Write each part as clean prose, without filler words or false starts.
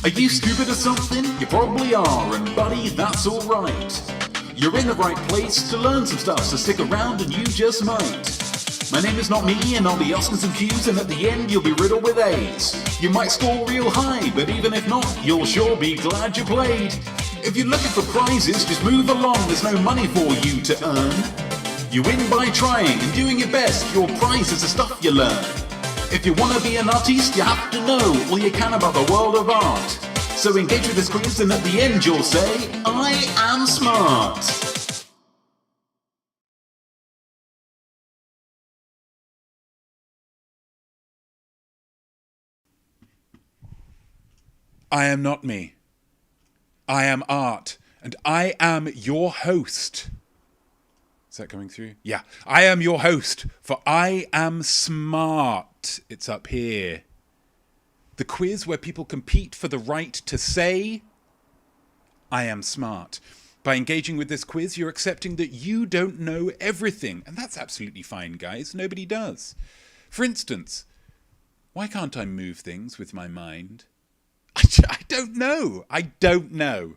Are you stupid or something? You probably are, and buddy, that's alright. You're in the right place to learn some stuff, so stick around and you just might. My name is Notme, and I'll be asking some Q's, and at the end you'll be riddled with A's. You might score real high, but even if not, you'll sure be glad you played. If you're looking for prizes, just move along, there's no money for you to earn. You win by trying and doing your best, your prize is the stuff you learn. If you want to be an artiste, you have to know all you can about the world of art. So engage with this quiz, and at the end you'll say, I am smart. I am not me. I am art, and I am your host. Is that coming through? Yeah. I am your host, for I am smart. It's up here. The quiz where people compete for the right to say, I am smart. By engaging with this quiz, you're accepting that you don't know everything. And that's absolutely fine, guys. Nobody does. For instance, why can't I move things with my mind? I don't know. I don't know.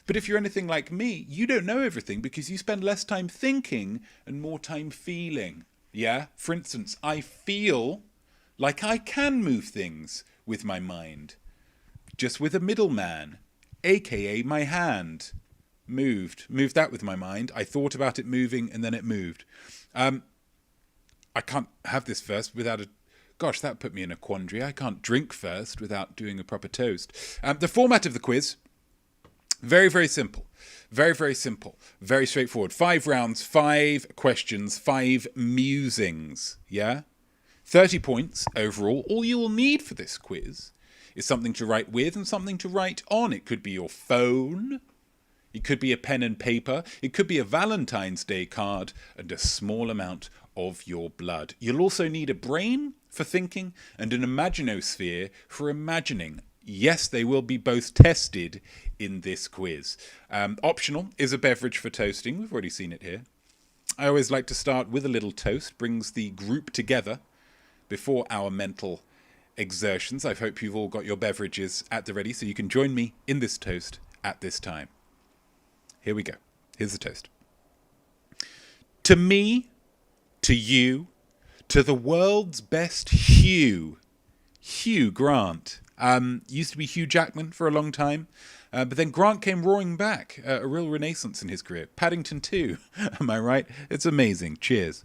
But if you're anything like me, you don't know everything because you spend less time thinking and more time feeling. Yeah? For instance, I feel like I can move things with my mind. Just with a middleman, aka my hand. Moved that with my mind. I thought about it moving and then it moved. I can't have this first without a... Gosh, that put me in a quandary. I can't drink first without doing a proper toast. The format of the quiz, very, very simple. Very, very simple. Very straightforward. 5 rounds, 5 questions, 5 musings. Yeah? 30 points overall. All you will need for this quiz is something to write with and something to write on. It could be your phone. It could be a pen and paper. It could be a Valentine's Day card and a small amount of your blood. You'll also need a brain for thinking and an imaginosphere for imagining. Yes, they will be both tested in this quiz. Optional is a beverage for toasting. We've already seen it here. I always like to start with a little toast. Brings the group together before our mental exertions. I hope you've all got your beverages at the ready so you can join me in this toast at this time. Here we go. Here's the toast. To me, to you, to the world's best Hugh Grant. Used to be Hugh Jackman for a long time, but then Grant came roaring back, a real renaissance in his career. Paddington 2, am I right? It's amazing. Cheers.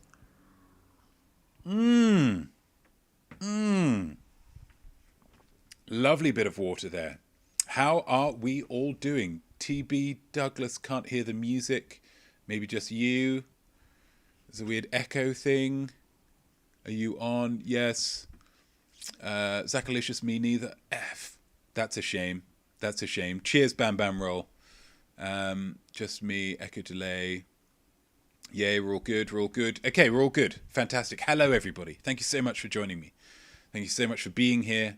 Lovely bit of water there. How are we all doing? TB Douglas can't hear the music. Maybe just you. There's a weird echo thing. Are you on? Yes. Zachalicious, me neither. F. That's a shame. That's a shame. Cheers, Bam Bam Roll. Just me, echo delay. Yay, we're all good. We're all good. Okay, we're all good. Fantastic. Hello, everybody. Thank you so much for joining me. Thank you so much for being here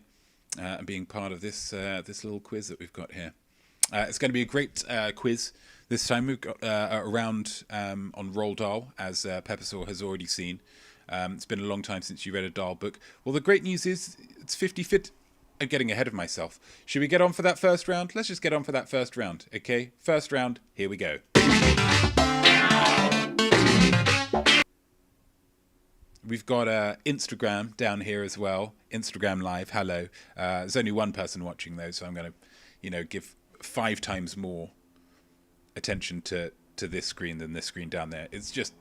and being part of this this little quiz that we've got here. It's going to be a great quiz. This time we've got a round on Roald Dahl, as Peppersaw has already seen. It's been a long time since you read a Dahl book. Well, the great news is it's 50-50. I'm getting ahead of myself. Should we get on for that first round? Let's just get on for that first round, okay? First round, here we go. We've got Instagram down here as well. Instagram Live, hello. There's only one person watching though, so I'm going to, give 5 times more attention to this screen than this screen down there. It's just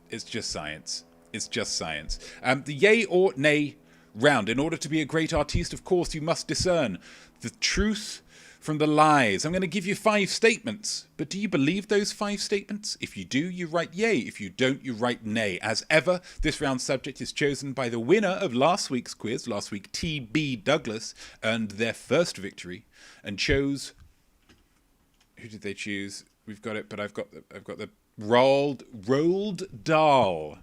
science. It's just science. The yay or nay round. In order to be a great artiste, of course, you must discern the truth from the lies. I'm going to give you 5 statements, but do you believe those 5 statements? If you do, you write yay. If you don't, you write nay. As ever, this round's subject is chosen by the winner of last week's quiz. Last week, TB Douglas earned their first victory and chose... Who did they choose? We've got it, but I've got the Roald Dahl.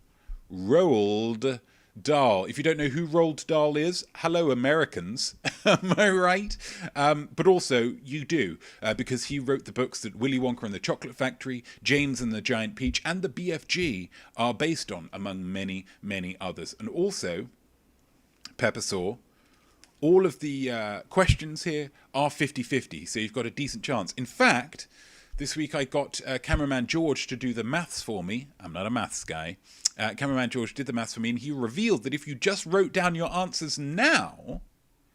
Roald Dahl. If you don't know who Roald Dahl is, hello Americans, am I right? But also you do, because he wrote the books that Willy Wonka and the Chocolate Factory, James and the Giant Peach, and the BFG are based on, among many, many others. And also, Peppersaw all of the questions here are 50-50, so you've got a decent chance. In fact, this week I got cameraman George to do the maths for me. I'm not a maths guy. Cameraman George did the maths for me, and he revealed that if you just wrote down your answers now,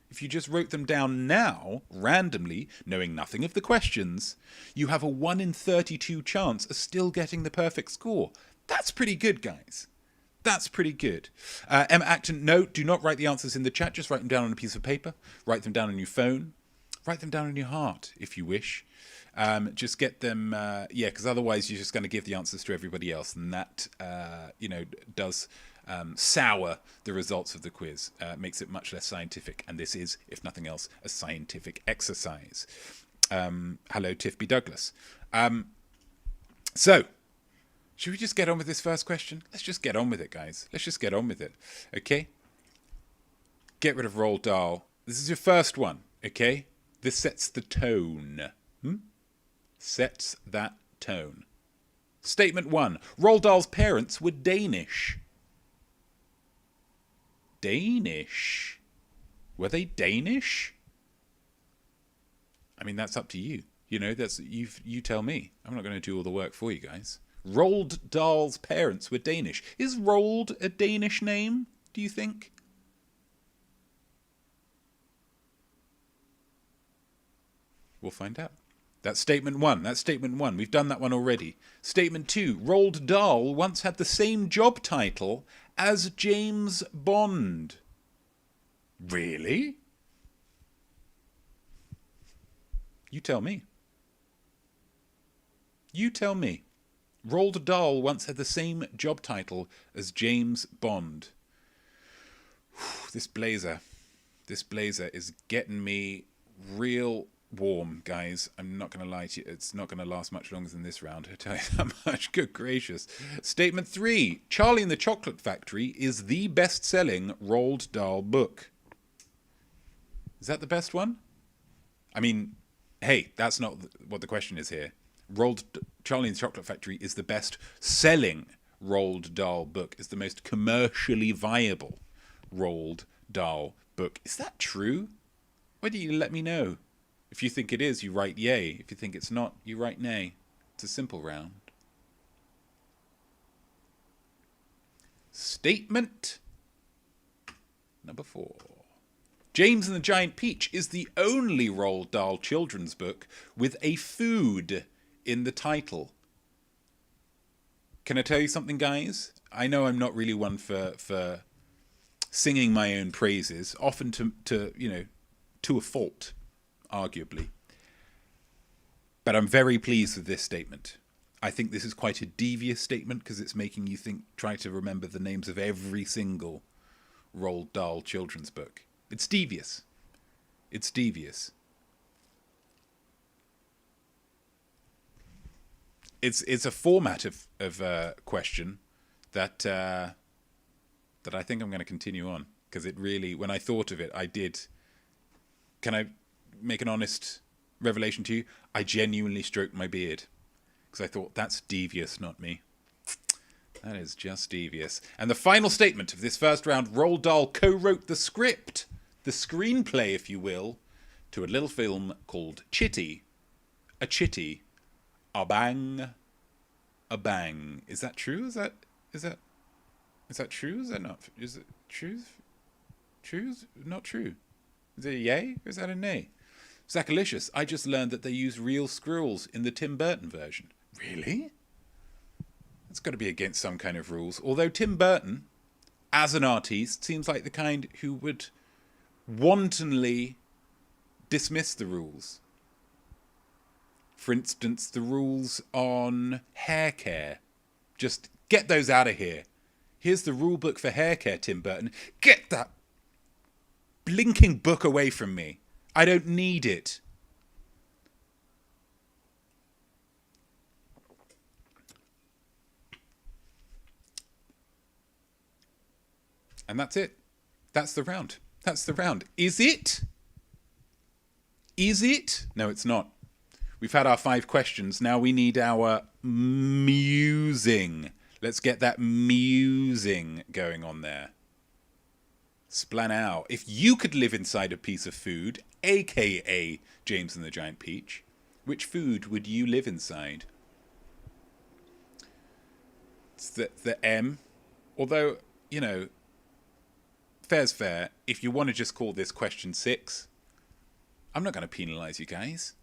if you just wrote them down now, randomly, knowing nothing of the questions, you have a 1 in 32 chance of still getting the perfect score. That's pretty good, guys. That's pretty good. Emma Acton, no, do not write the answers in the chat. Just write them down on a piece of paper. Write them down on your phone. Write them down in your heart, if you wish. Just get them, because otherwise you're just going to give the answers to everybody else, and that, does sour the results of the quiz. Makes it much less scientific, and this is, if nothing else, a scientific exercise. Hello, Tiff B. Douglas. So, should we just get on with this first question? Let's just get on with it, guys. Let's just get on with it, okay? Get rid of Roald Dahl. This is your first one, okay? This sets the tone. Sets that tone. Statement 1. Roald Dahl's parents were Danish. Danish? Were they Danish? I mean, that's up to you. You know, you tell me. I'm not going to do all the work for you guys. Roald Dahl's parents were Danish. Is Roald a Danish name, do you think? We'll find out. That's statement 1. That's statement 1. We've done that one already. Statement 2. Roald Dahl once had the same job title as James Bond. Really? You tell me. You tell me. Roald Dahl once had the same job title as James Bond. This blazer is getting me real warm, guys. I'm not going to lie to you. It's not going to last much longer than this round, I tell you that much. Good gracious. Statement 3. Charlie and the Chocolate Factory is the best-selling Roald Dahl book. Is that the best one? I mean, hey, that's not what the question is here. Charlie and the Chocolate Factory is the best-selling Roald Dahl book. Is the most commercially viable Roald Dahl book. Is that true? Why don't you let me know? If you think it is, you write yay. If you think it's not, you write nay. It's a simple round. Statement number 4. James and the Giant Peach is the only Roald Dahl children's book with a food in the title. Can I tell you something, guys? I know I'm not really one for singing my own praises, often to a fault, arguably. But I'm very pleased with this statement. I think this is quite a devious statement because it's making you try to remember the names of every single Roald Dahl children's book. It's devious. It's devious. It's a format of question that I think I'm going to continue on because it really, when I thought of it, I did. Can I make an honest revelation to you? I genuinely stroked my beard because I thought that's devious, not me. That is just devious. And the final statement of this first round: Roald Dahl co-wrote the script, the screenplay, if you will, to a little film called Chitty. A Chitty. A bang. A bang. Is that true? Is that true? Is that not? Is it true? True? Not true. Is it a yay or is that a nay? Zackalicious, I just learned that they use real squirrels in the Tim Burton version. Really? That's got to be against some kind of rules. Although Tim Burton, as an artiste, seems like the kind who would wantonly dismiss the rules. For instance, the rules on hair care. Just get those out of here. Here's the rule book for hair care, Tim Burton. Get that blinking book away from me. I don't need it. And that's it. That's the round. That's the round. Is it? Is it? No, it's not. We've had our 5 questions. Now we need our musing. Let's get that musing going on there. Splanao. If you could live inside a piece of food, aka James and the Giant Peach, which food would you live inside? It's the M. Although, you know, fair's fair. If you want to just call this question 6, I'm not going to penalise you guys.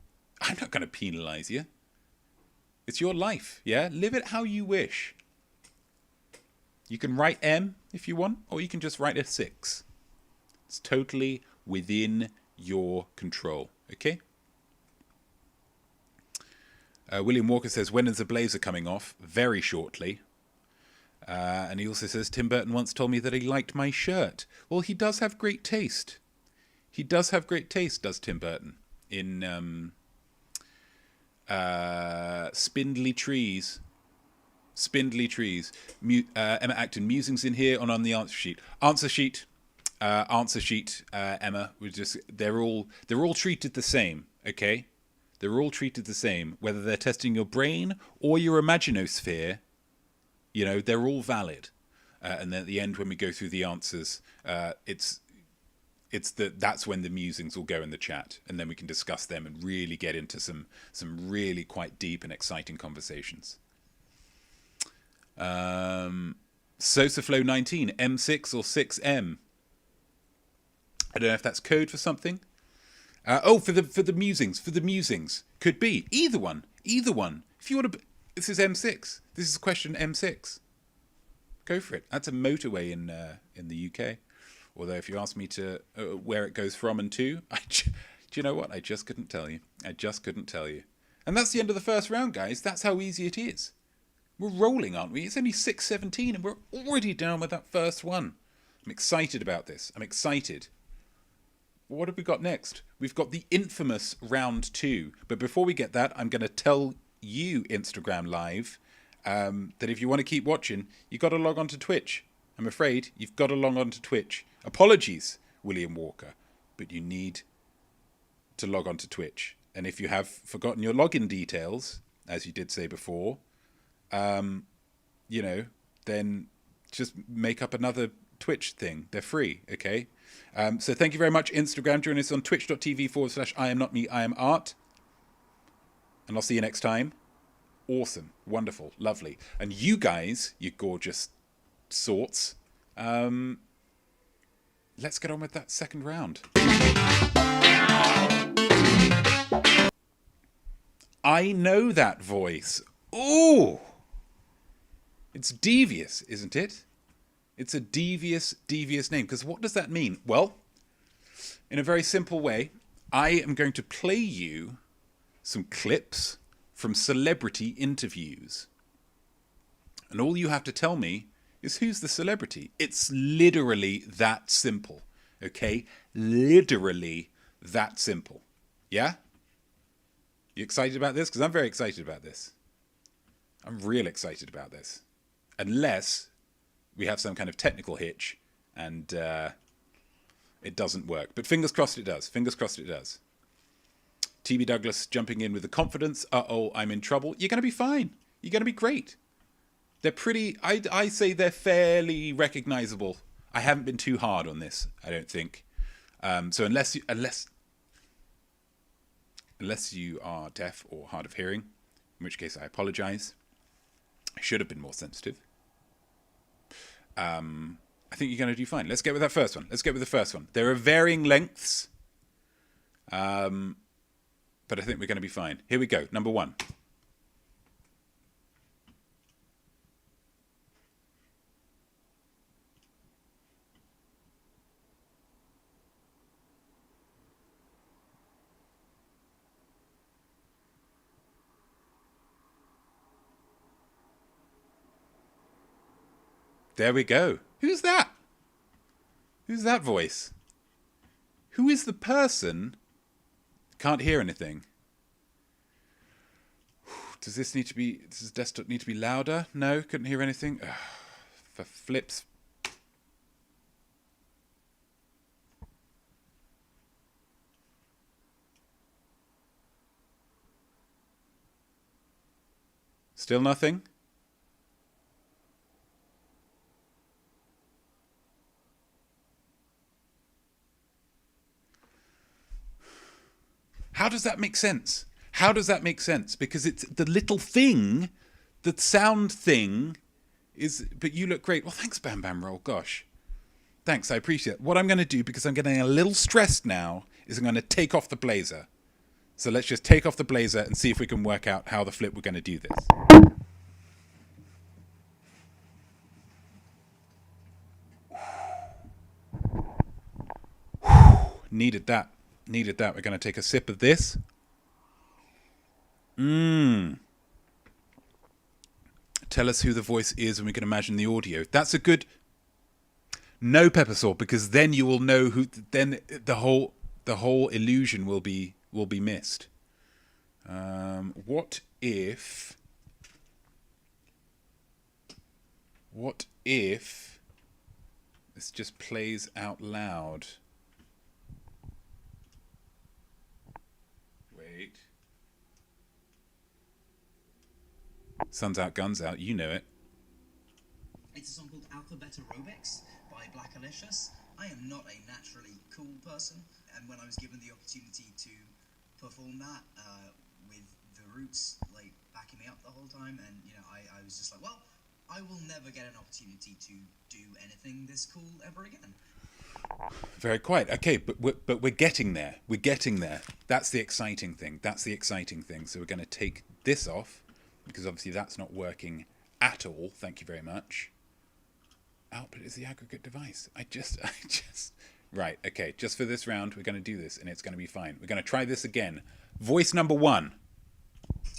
I'm not going to penalise you. It's your life, yeah? Live it how you wish. You can write M if you want, or you can just write a 6. It's totally within your control, okay? William Walker says, when is the blazer coming off? Very shortly. And he also says, Tim Burton once told me that he liked my shirt. Well, he does have great taste. He does have great taste, does Tim Burton, in Spindly Trees. Spindly Trees. Emma Acton, musings in here on the answer sheet. Answer sheet, Emma. They're all treated the same, okay? They're all treated the same, whether they're testing your brain or your imaginosphere. You know, they're all valid. And then at the end, when we go through the answers, that's when the musings will go in the chat, and then we can discuss them and really get into some really quite deep and exciting conversations. Sosaflow 19, M6 or 6M. I don't know if that's code for something. For the musings, could be either one. If you want to, this is M6. This is question M6. Go for it. That's a motorway in the UK. Although if you ask me to where it goes from and to, do you know what? I just couldn't tell you. And that's the end of the first round, guys. That's how easy it is. We're rolling, aren't we? It's only 6:17 and we're already down with that first one. I'm excited about this. I'm excited. What have we got next? We've got the infamous round 2. But before we get that, I'm going to tell you, Instagram Live, that if you want to keep watching, you've got to log on to Twitch. I'm afraid you've got to log on to Twitch. Apologies, William Walker, but you need to log on to Twitch. And if you have forgotten your login details, as you did say before, then just make up another Twitch thing. They're free, okay? So thank you very much, Instagram. Join us on twitch.tv/I am not me, I am art. And I'll see you next time. Awesome, wonderful, lovely. And you guys, you gorgeous sorts, let's get on with that second round. I know that voice. Ooh! It's devious, isn't it? It's a devious name. Because what does that mean? Well, in a very simple way, I am going to play you some clips from celebrity interviews. And all you have to tell me is who's the celebrity. It's literally that simple. Okay? Literally that simple. Yeah? You excited about this? Because I'm very excited about this. I'm real excited about this. Unless we have some kind of technical hitch and it doesn't work. But fingers crossed it does. Fingers crossed it does. TB Douglas jumping in with the confidence. Uh-oh, I'm in trouble. You're going to be fine. You're going to be great. They're pretty... I say they're fairly recognizable. I haven't been too hard on this, I don't think. So unless you are deaf or hard of hearing, in which case I apologize. I should have been more sensitive. I think you're going to do fine. Let's get with that first one. There are varying lengths. But I think we're going to be fine. Here we go. Number 1. There we go. Who's that? Who's that voice? Who is the person? Can't hear anything. Does this desktop need to be louder? No, couldn't hear anything. Ugh, for flips. Still nothing? How does that make sense? How does that make sense? Because it's the little thing, the sound thing is, but you look great. Well, thanks, Bam Bam Roll. Gosh. Thanks, I appreciate it. What I'm going to do, because I'm getting a little stressed now, is I'm going to take off the blazer. So let's just take off the blazer and see if we can work out how the flip we're going to do this. Needed that. Needed that. We're going to take a sip of this. Tell us who the voice is and we can imagine the audio. That's a good... No pepper salt, because then you will know who... Then the whole illusion will be missed. What if this just plays out loud? Wait. Sun's out, guns out. You know it. It's a song called Alphabet Aerobics by Black Alicious. I am not a naturally cool person, and when I was given the opportunity to perform that with the Roots like backing me up the whole time, and I was just like, well, I will never get an opportunity to do anything this cool ever again. Very quiet. Okay, but we're getting there. We're getting there. That's the exciting thing. That's the exciting thing. So we're going to take this off, because obviously that's not working at all. Thank you very much. Output is the aggregate device. I just... Right, okay. Just for this round, we're going to do this, and it's going to be fine. We're going to try this again. Voice number 1.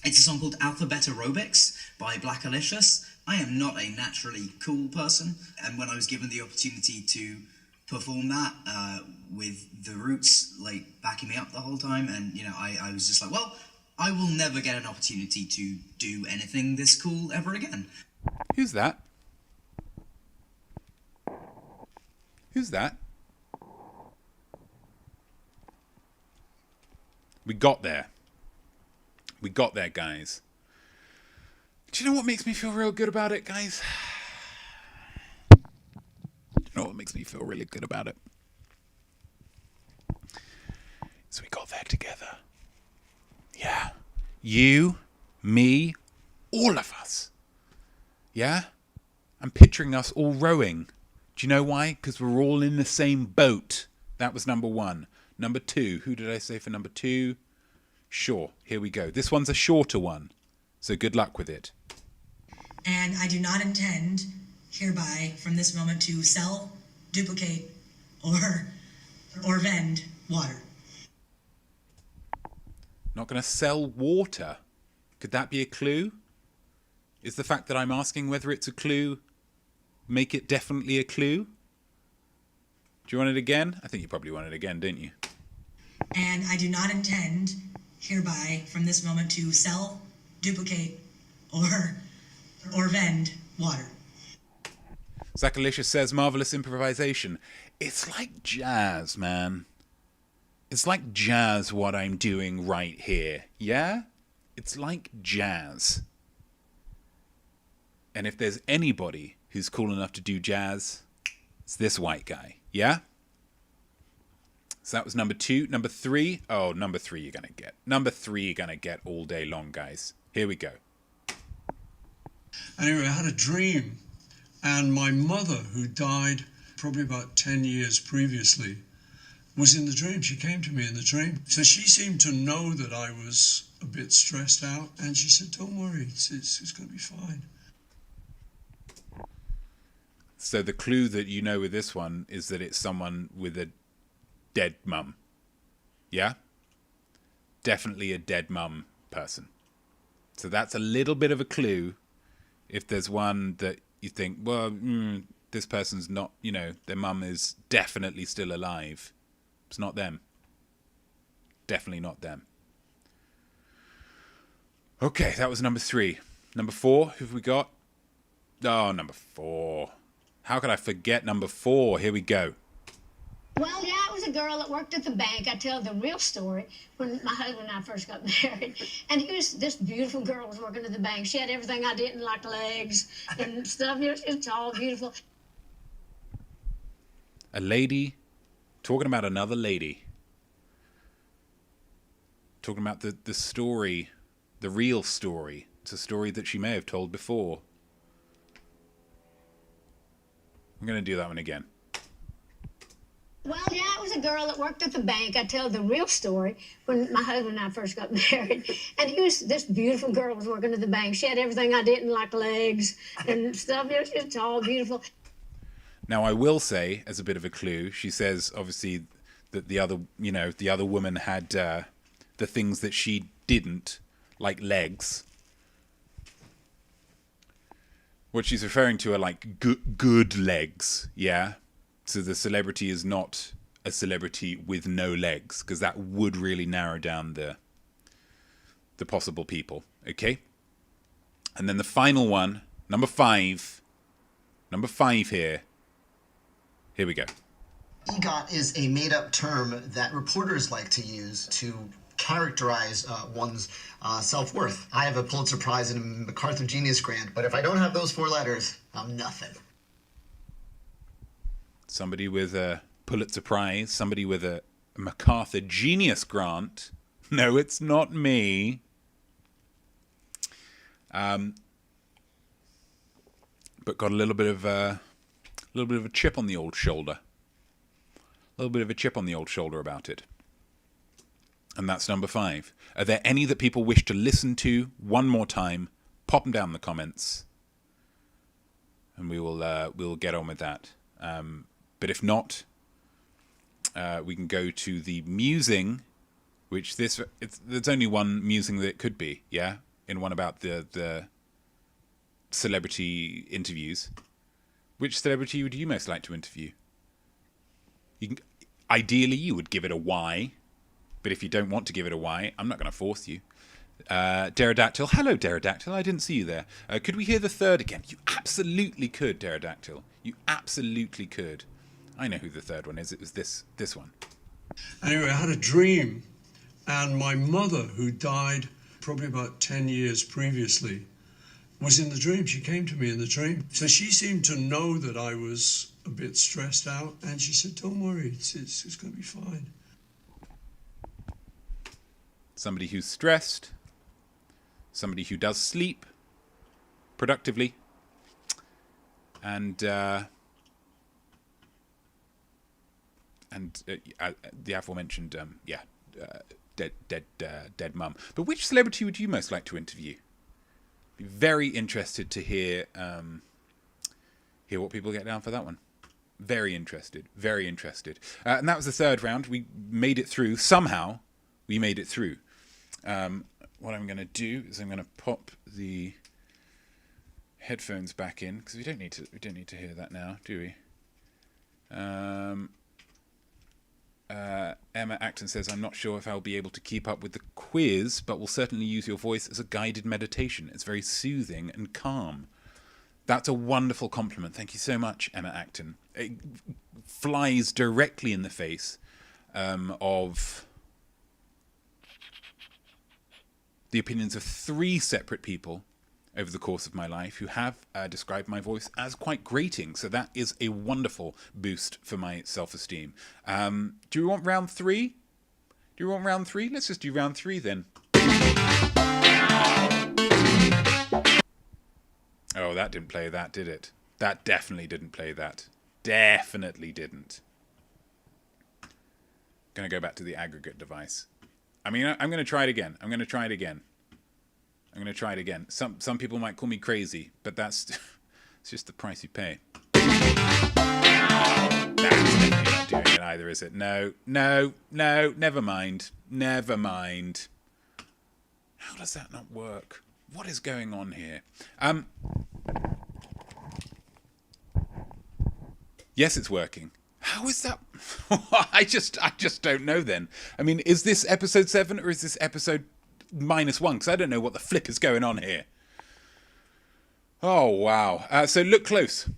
It's a song called Alphabet Aerobics by Black Alicious. I am not a naturally cool person, and when I was given the opportunity to perform that with the Roots like backing me up the whole time, and I was just like, well, I will never get an opportunity to do anything this cool ever again. Who's that? Who's that? We got there. We got there, guys. Do you know what makes me feel real good about it, guys? Do you know what makes me feel really good about it? So we got there together. Yeah. You, me, all of us. Yeah? I'm picturing us all rowing. Do you know why? Because we're all in the same boat. That was number 1. Number 2. Who did I say for number 2? Sure. Here we go. This one's a shorter one. So good luck with it. And I do not intend hereby from this moment to sell, duplicate, or vend water. Not going to sell water. Could that be a clue? Is the fact that I'm asking whether it's a clue make it definitely a clue? Do you want it again? I think you probably want it again, don't you? And I do not intend hereby from this moment to sell, duplicate, or vend water. Zachalicious says, marvelous improvisation. It's like jazz, man. It's like jazz what I'm doing right here. Yeah? It's like jazz. And if there's anybody who's cool enough to do jazz, it's this white guy. Yeah? So that was number 2. Number 3. Oh, number 3 you're going to get. Number 3 you're going to get all day long, guys. Here we go. Anyway, I had a dream, and my mother, who died probably about 10 years previously, was in the dream. She came to me in the dream. So she seemed to know that I was a bit stressed out, and she said, don't worry, it's going to be fine. So the clue that you know with this one is that it's someone with a dead mum. Yeah? Definitely a dead mum person. So that's a little bit of a clue if there's one that you think, well, this person's not, their mum is definitely still alive. It's not them. Definitely not them. Okay, that was number 3. Number 4, who have we got? Oh, number 4. How could I forget number 4? Here we go. Well, yeah, it was a girl that worked at the bank. I tell the real story when my husband and I first got married. And this beautiful girl was working at the bank. She had everything I didn't, like legs and stuff. She was tall, beautiful. A lady talking about another lady. talking about the story, the real story. It's a story that she may have told before. I'm going to do that one again. Well, yeah, it was a girl that worked at the bank. I tell the real story when my husband and I first got married. And this beautiful girl was working at the bank. She had everything I didn't, like legs and stuff. It was just all beautiful. Now, I will say, as a bit of a clue, she says, obviously, that the other woman had the things that she didn't, like legs. What she's referring to are like good legs, yeah? So the celebrity is not a celebrity with no legs, because that would really narrow down the possible people, okay? And then the final one, number five here. Here we go. EGOT is a made-up term that reporters like to use to characterize one's self-worth. I have a Pulitzer Prize and a MacArthur Genius Grant, but if I don't have those 4 letters, I'm nothing. Somebody with a Pulitzer Prize, somebody with a MacArthur Genius Grant. No, it's not me. But got a little bit of a chip on the old shoulder. A little bit of a chip on the old shoulder about it. And that's number 5. Are there any that people wish to listen to one more time? Pop them down in the comments, and we'll get on with that. But if not, we can go to the musing, which there's only one musing that it could be, yeah? In one about the celebrity interviews. Which celebrity would you most like to interview? Ideally, you would give it a Y, but if you don't want to give it a Y, I'm not going to force you. Pterodactyl. Hello, Pterodactyl. I didn't see you there. Could we hear the third again? You absolutely could, Pterodactyl. You absolutely could. I know who the third one is. It was this one. Anyway, I had a dream, and my mother, who died probably about 10 years previously, was in the dream. She came to me in the dream. So she seemed to know that I was a bit stressed out, and she said, don't worry, it's going to be fine. Somebody who's stressed, somebody who does sleep productively, and the aforementioned, dead mum. But which celebrity would you most like to interview? Be very interested to hear what people get down for that one. Very interested. And that was the third round. We made it through somehow. We made it through. What I'm going to do is I'm going to pop the headphones back in, because we don't need to hear that now, do we? Emma Acton says, I'm not sure if I'll be able to keep up with the quiz, but will certainly use your voice as a guided meditation. It's very soothing and calm. That's a wonderful compliment. Thank you so much, Emma Acton. It flies directly in the face of the opinions of 3 separate people over the course of my life who have described my voice as quite grating. So that is a wonderful boost for my self-esteem. Do we want round 3? Let's just do round 3 then. Oh, that didn't play that, did it? That definitely didn't play that. Definitely didn't. Going to go back to the aggregate device. I mean, I'm going to try it again. Some people might call me crazy, but it's just the price you pay. That's definitely not doing it either, is it? No, never mind. How does that not work? What is going on here? Yes, it's working. How is that? I just don't know then. I mean, is this episode 7 or is this episode -1? Because I don't know what the flip is going on here. Oh, wow. So look close.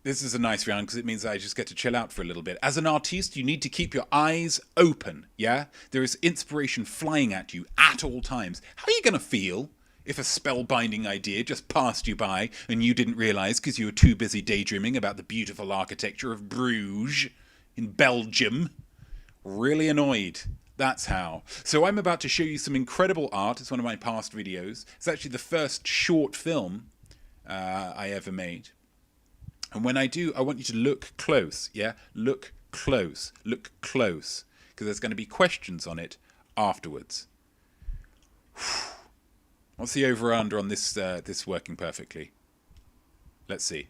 This is a nice round because it means I just get to chill out for a little bit. As an artiste, you need to keep your eyes open, yeah? There is inspiration flying at you at all times. How are you going to feel if a spellbinding idea just passed you by and you didn't realise because you were too busy daydreaming about the beautiful architecture of Bruges in Belgium? Really annoyed. That's how. So I'm about to show you some incredible art. It's one of my past videos. It's actually the first short film I ever made. And when I do, I want you to look close, yeah? Look close. Look close. Because there's going to be questions on it afterwards. What's the over-under on this working perfectly? Let's see.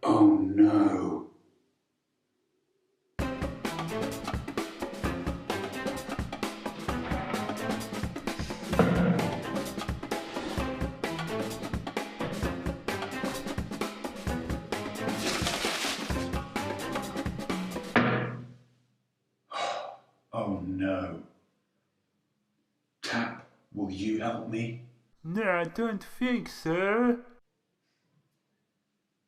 Oh no. Oh no. Tap, will you help me? No, I don't think so.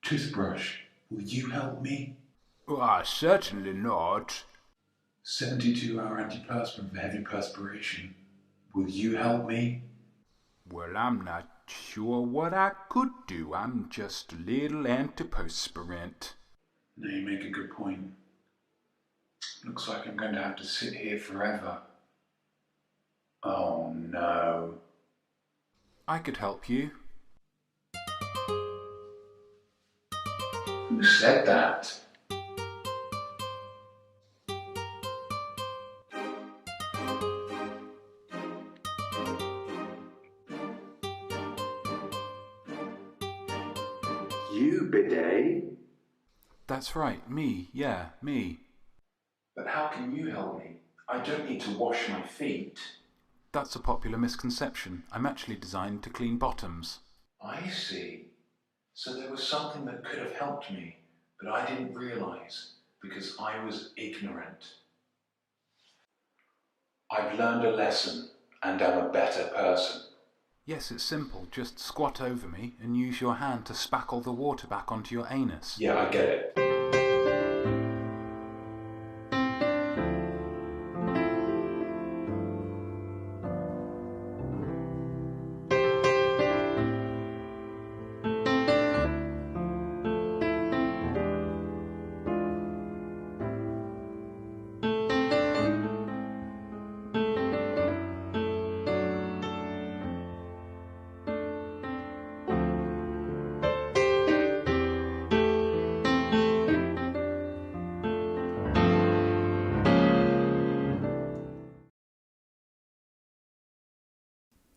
Toothbrush, will you help me? Why, certainly not. 72-hour antiperspirant for heavy perspiration. Will you help me? Well, I'm not sure what I could do. I'm just a little antiperspirant. No, you make a good point. Looks like I'm going to have to sit here forever. Oh no. I could help you. Who said that? You, bidet? That's right, me, yeah, me. But how can you help me? I don't need to wash my feet. That's a popular misconception. I'm actually designed to clean bottoms. I see. So there was something that could have helped me, but I didn't realise because I was ignorant. I've learned a lesson and am a better person. Yes, it's simple. Just squat over me and use your hand to spackle the water back onto your anus. Yeah, I get it.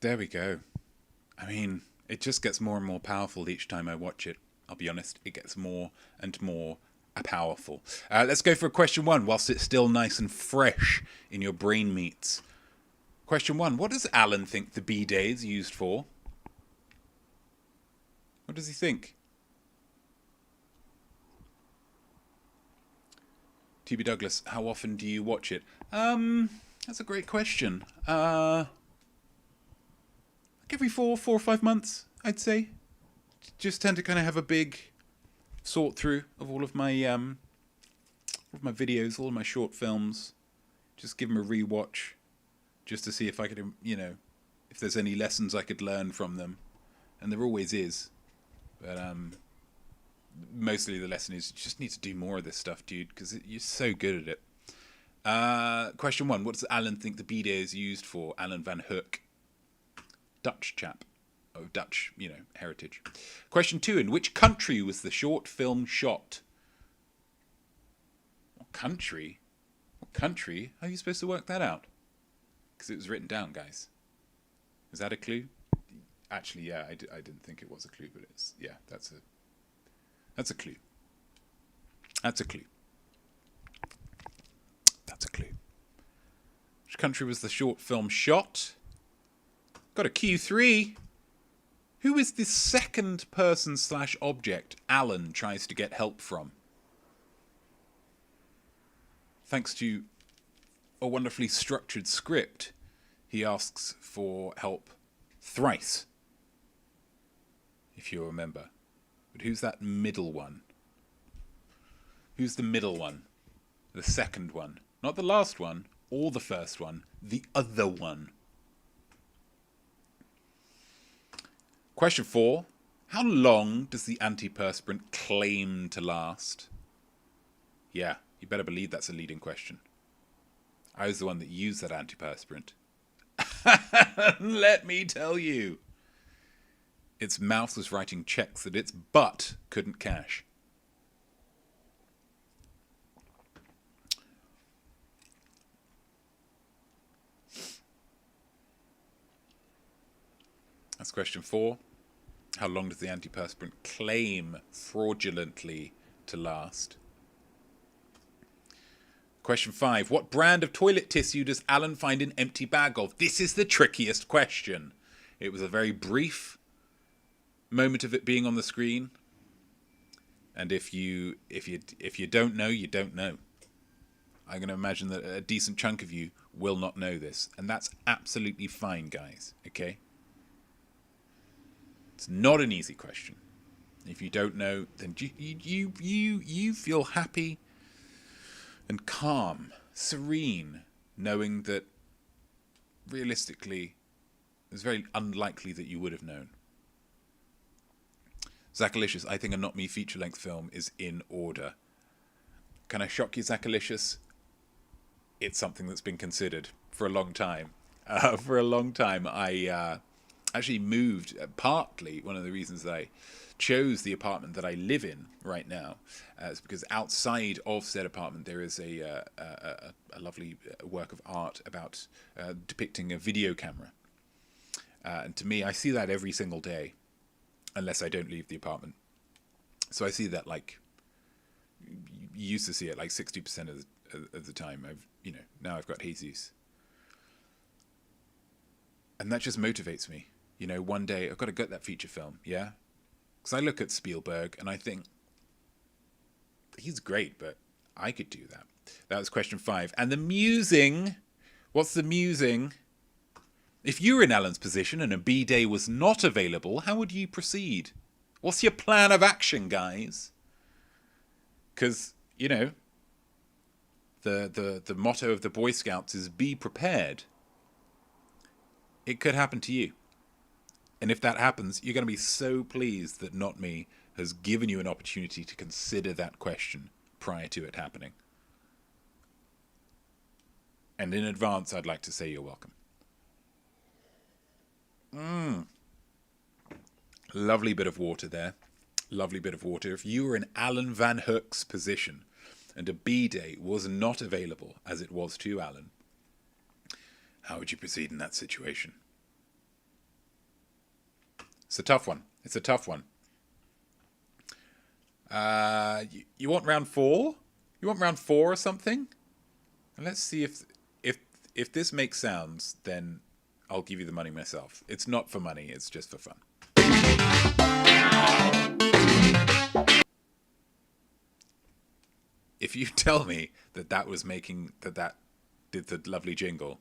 There we go. I mean, it just gets more and more powerful each time I watch it. I'll be honest, it gets more and more powerful. Let's go for question one, whilst it's still nice and fresh in your brain meats. Question one, what does Alan think the bidet is used for? What does he think? TB Douglas, how often do you watch it? That's a great question. Every 4 or 5 months, I'd say. Just tend to kind of have a big sort through of all of my videos, all of my short films. Just give them a rewatch, just to see if I could, if there's any lessons I could learn from them. And there always is. But mostly the lesson is you just need to do more of this stuff, dude, because you're so good at it. Question 1. What does Alan think the bidet is used for? Alan van Hook. Dutch chap. Oh, Dutch, heritage. Question 2. In which country was the short film shot? What country? What country? How are you supposed to work that out? Because it was written down, guys. Is that a clue? Actually, yeah, I didn't think it was a clue, but it's, yeah, that's a clue. That's a clue. That's a clue. Which country was the short film shot? Got a Q3. Who is the second person / object Alan tries to get help from? Thanks to a wonderfully structured script, he asks for help thrice, if you remember. But who's that middle one? Who's the middle one? The second one. Not the last one, or the first one. The other one. Question 4. How long does the antiperspirant claim to last? Yeah, you better believe that's a leading question. I was the one that used that antiperspirant. Let me tell you. Its mouth was writing checks that its butt couldn't cash. That's question 4. How long does the antiperspirant claim fraudulently to last? Question 5. What brand of toilet tissue does Alan find an empty bag of? This is the trickiest question. It was a very brief moment of it being on the screen. And if you don't know, you don't know. I'm going to imagine that a decent chunk of you will not know this. And that's absolutely fine, guys. Okay? It's not an easy question. If you don't know, then you feel happy and calm, serene, knowing that realistically, it's very unlikely that you would have known. Zachalicious, I think a Not Me feature-length film is in order. Can I shock you, Zachalicious? It's something that's been considered for a long time. I actually moved, partly one of the reasons that I chose the apartment that I live in right now is because outside of said apartment there is a lovely work of art about depicting a video camera. And to me, I see that every single day, unless I don't leave the apartment. So I see that, like, you used to see it like 60% of the time. Now I've got Jesus. And that just motivates me. One day I've got to get that feature film, yeah? Because I look at Spielberg and I think, he's great, but I could do that. That was question 5. And the musing, what's the musing? If you were in Alan's position and a B-day was not available, how would you proceed? What's your plan of action, guys? Because, the motto of the Boy Scouts is be prepared. It could happen to you. And if that happens, you're going to be so pleased that Not Me has given you an opportunity to consider that question prior to it happening. And in advance, I'd like to say you're welcome. Lovely bit of water there. Lovely bit of water. If you were in Alan Van Hook's position and a B-day was not available, as it was to Alan, how would you proceed in that situation? It's a tough one. You want round 4? You want round 4 or something? And let's see if this makes sounds, then I'll give you the money myself. It's not for money, it's just for fun. If you tell me that was making that did the lovely jingle,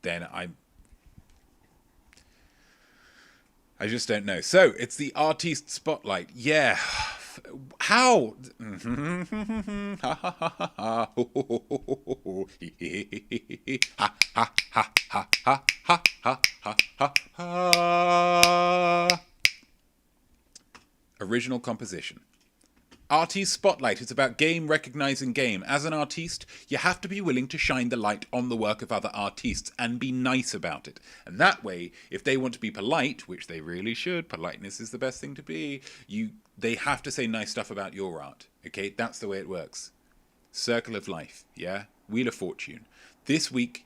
then I just don't know. So, it's the artiste spotlight. Yeah. How? Original composition. Artiste Spotlight is about game recognizing game. As an artiste, you have to be willing to shine the light on the work of other artists and be nice about it. And that way, if they want to be polite, which they really should, politeness is the best thing to be, they have to say nice stuff about your art. Okay, that's the way it works. Circle of life, yeah? Wheel of Fortune. This week,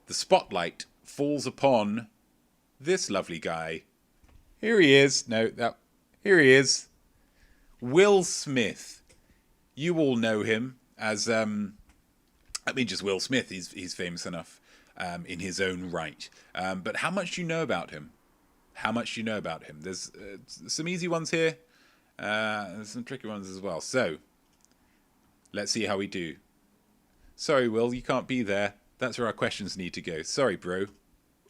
the spotlight falls upon this lovely guy. Here he is. Here he is. Will Smith. You all know him as, just Will Smith. He's famous enough in his own right. But how much do you know about him? There's some easy ones here. There's some tricky ones as well. So, let's see how we do. Sorry, Will, you can't be there. That's where our questions need to go. Sorry, bro.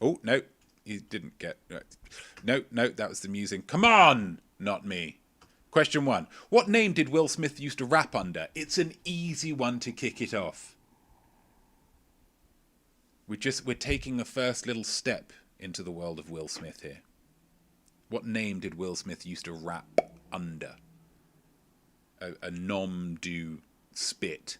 Oh, no. You didn't get... No, that was the musing. Come on! Not me. Question 1. What name did Will Smith used to rap under? It's an easy one to kick it off. We're taking the first little step into the world of Will Smith here. What name did Will Smith used to rap under? A nom du spit.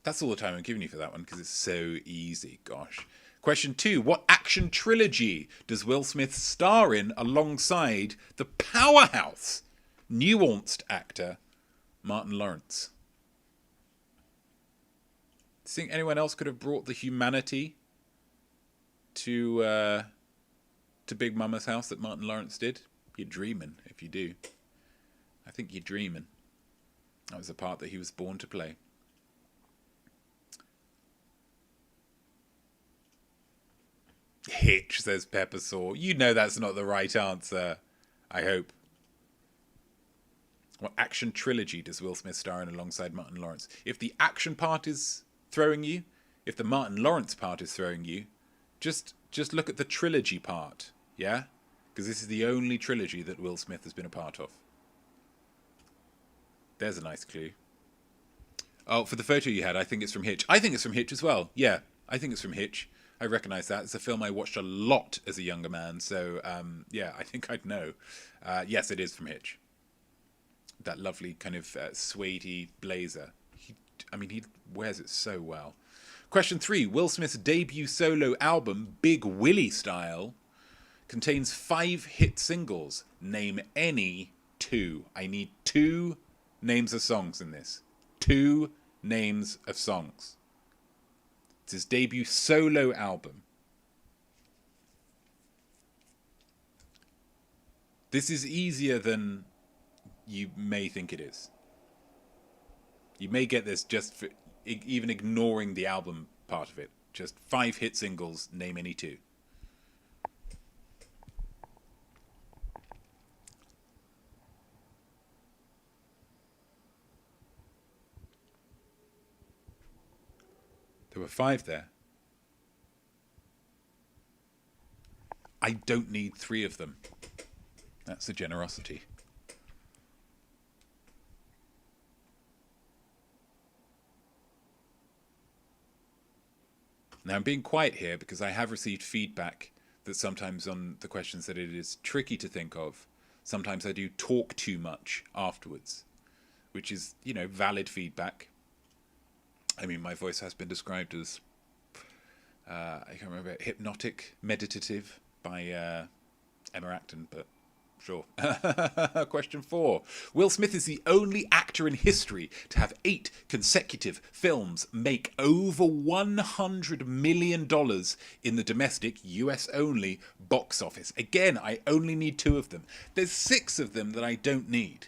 That's all the time I'm giving you for that one because it's so easy. Gosh. Question 2. What action trilogy does Will Smith star in alongside the powerhouse, nuanced actor Martin Lawrence? Do you think anyone else could have brought the humanity to Big Mama's house that Martin Lawrence did? You're dreaming if you do. I think you're dreaming. That was the part that he was born to play. Hitch, says Pepper Saw. You know that's not the right answer. I hope. What action trilogy does Will Smith star in alongside Martin Lawrence? If the action part is throwing you, if the Martin Lawrence part is throwing you, just look at the trilogy part, yeah? Because this is the only trilogy that Will Smith has been a part of. There's a nice clue. Oh, for the photo you had, I think it's from Hitch. I think it's from Hitch as well. Yeah, I think it's from Hitch. I recognise that. It's a film I watched a lot as a younger man. So, yeah, I think I'd know. Yes, it is from Hitch. That lovely kind of suede-y blazer. He wears it so well. Question 3. Will Smith's debut solo album, Big Willie Style, contains 5 hit singles. Name any 2. I need 2 names of songs in this. 2 names of songs. It's his debut solo album. This is easier than you may think it is. You may get this just for even ignoring the album part of it. Just 5 hit singles, name any 2. There were 5 there. I don't need 3 of them. That's the generosity. Now I'm being quiet here because I have received feedback that sometimes on the questions that it is tricky to think of. Sometimes I do talk too much afterwards, which is, valid feedback. I mean, my voice has been described as, I can't remember, hypnotic, meditative by Emma Acton, but sure. Question 4. Will Smith is the only actor in history to have 8 consecutive films make over $100 million in the domestic, US only, box office. Again, I only need 2 of them. There's 6 of them that I don't need.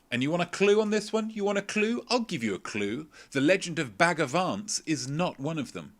And you want a clue on this one? You want a clue? I'll give you a clue. The Legend of Bagger Vance is not one of them.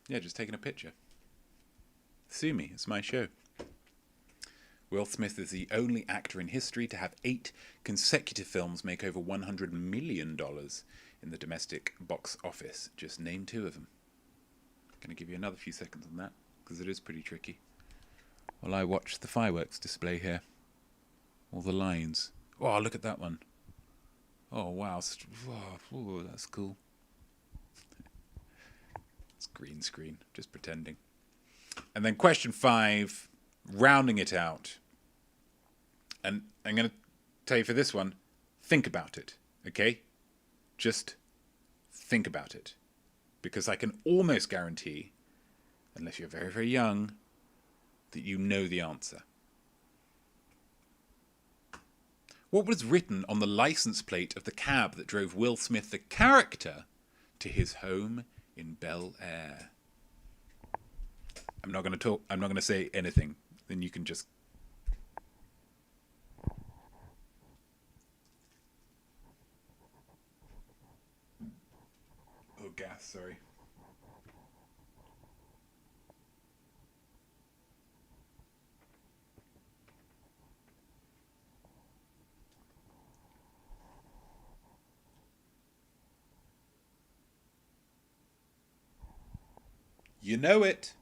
Yeah, just taking a picture. Sue me. It's my show. Will Smith is the only actor in history to have 8 consecutive films make over $100 million in the domestic box office. Just name 2 of them. I'm going to give you another few seconds on that, because it is pretty tricky. While I watch the fireworks display here. All the lines. Oh, look at that one. Oh, wow. Oh, that's cool. It's green screen. Just pretending. And then question 5, rounding it out. And I'm going to tell you for this one, think about it, okay? Just think about it. Because I can almost guarantee, unless you're very, very young, that you know the answer. What was written on the license plate of the cab that drove Will Smith, the character, to his home in Bel Air? I'm not going to say anything. Then you can just... Oh, gas, sorry. You know it.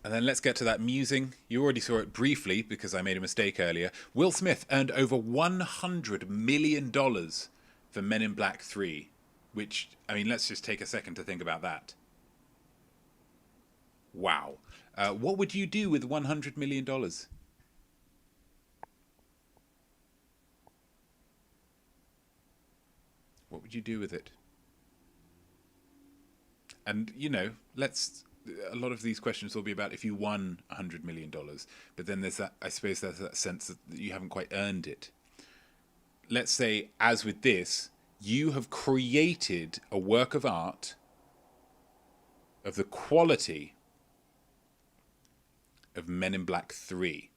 And then let's get to that musing. You already saw it briefly because I made a mistake earlier. Will Smith earned over $100 million for Men in Black 3. Which, I mean, let's just take a second to think about that. Wow. What would you do with $100 million? What would you do with it? And, you know, a lot of these questions will be about if you won $100 million. But then there's that, I suppose there's that sense that you haven't quite earned it. Let's say, as with this, you have created a work of art of the quality of Men in Black 3.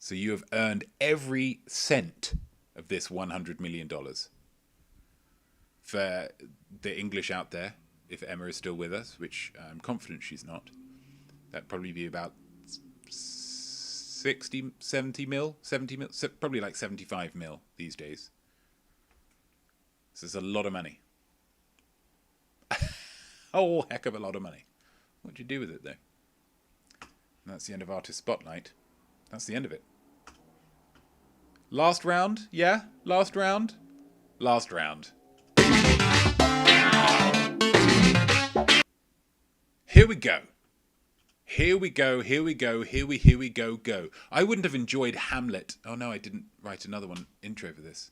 So you have earned every cent of this $100 million. For the English out there, if Emma is still with us, which I'm confident she's not, that'd probably be about 70 mil, probably like 75 mil these days. So it's a lot of money. A whole heck of a lot of money. What do you do with it, though? And that's the end of Artist Spotlight. That's the end of it. Last round? Yeah? Last round? Last round. Here we go. Here we go, here we go, here we go, go. I wouldn't have enjoyed Hamlet. Oh no, I didn't write another intro for this.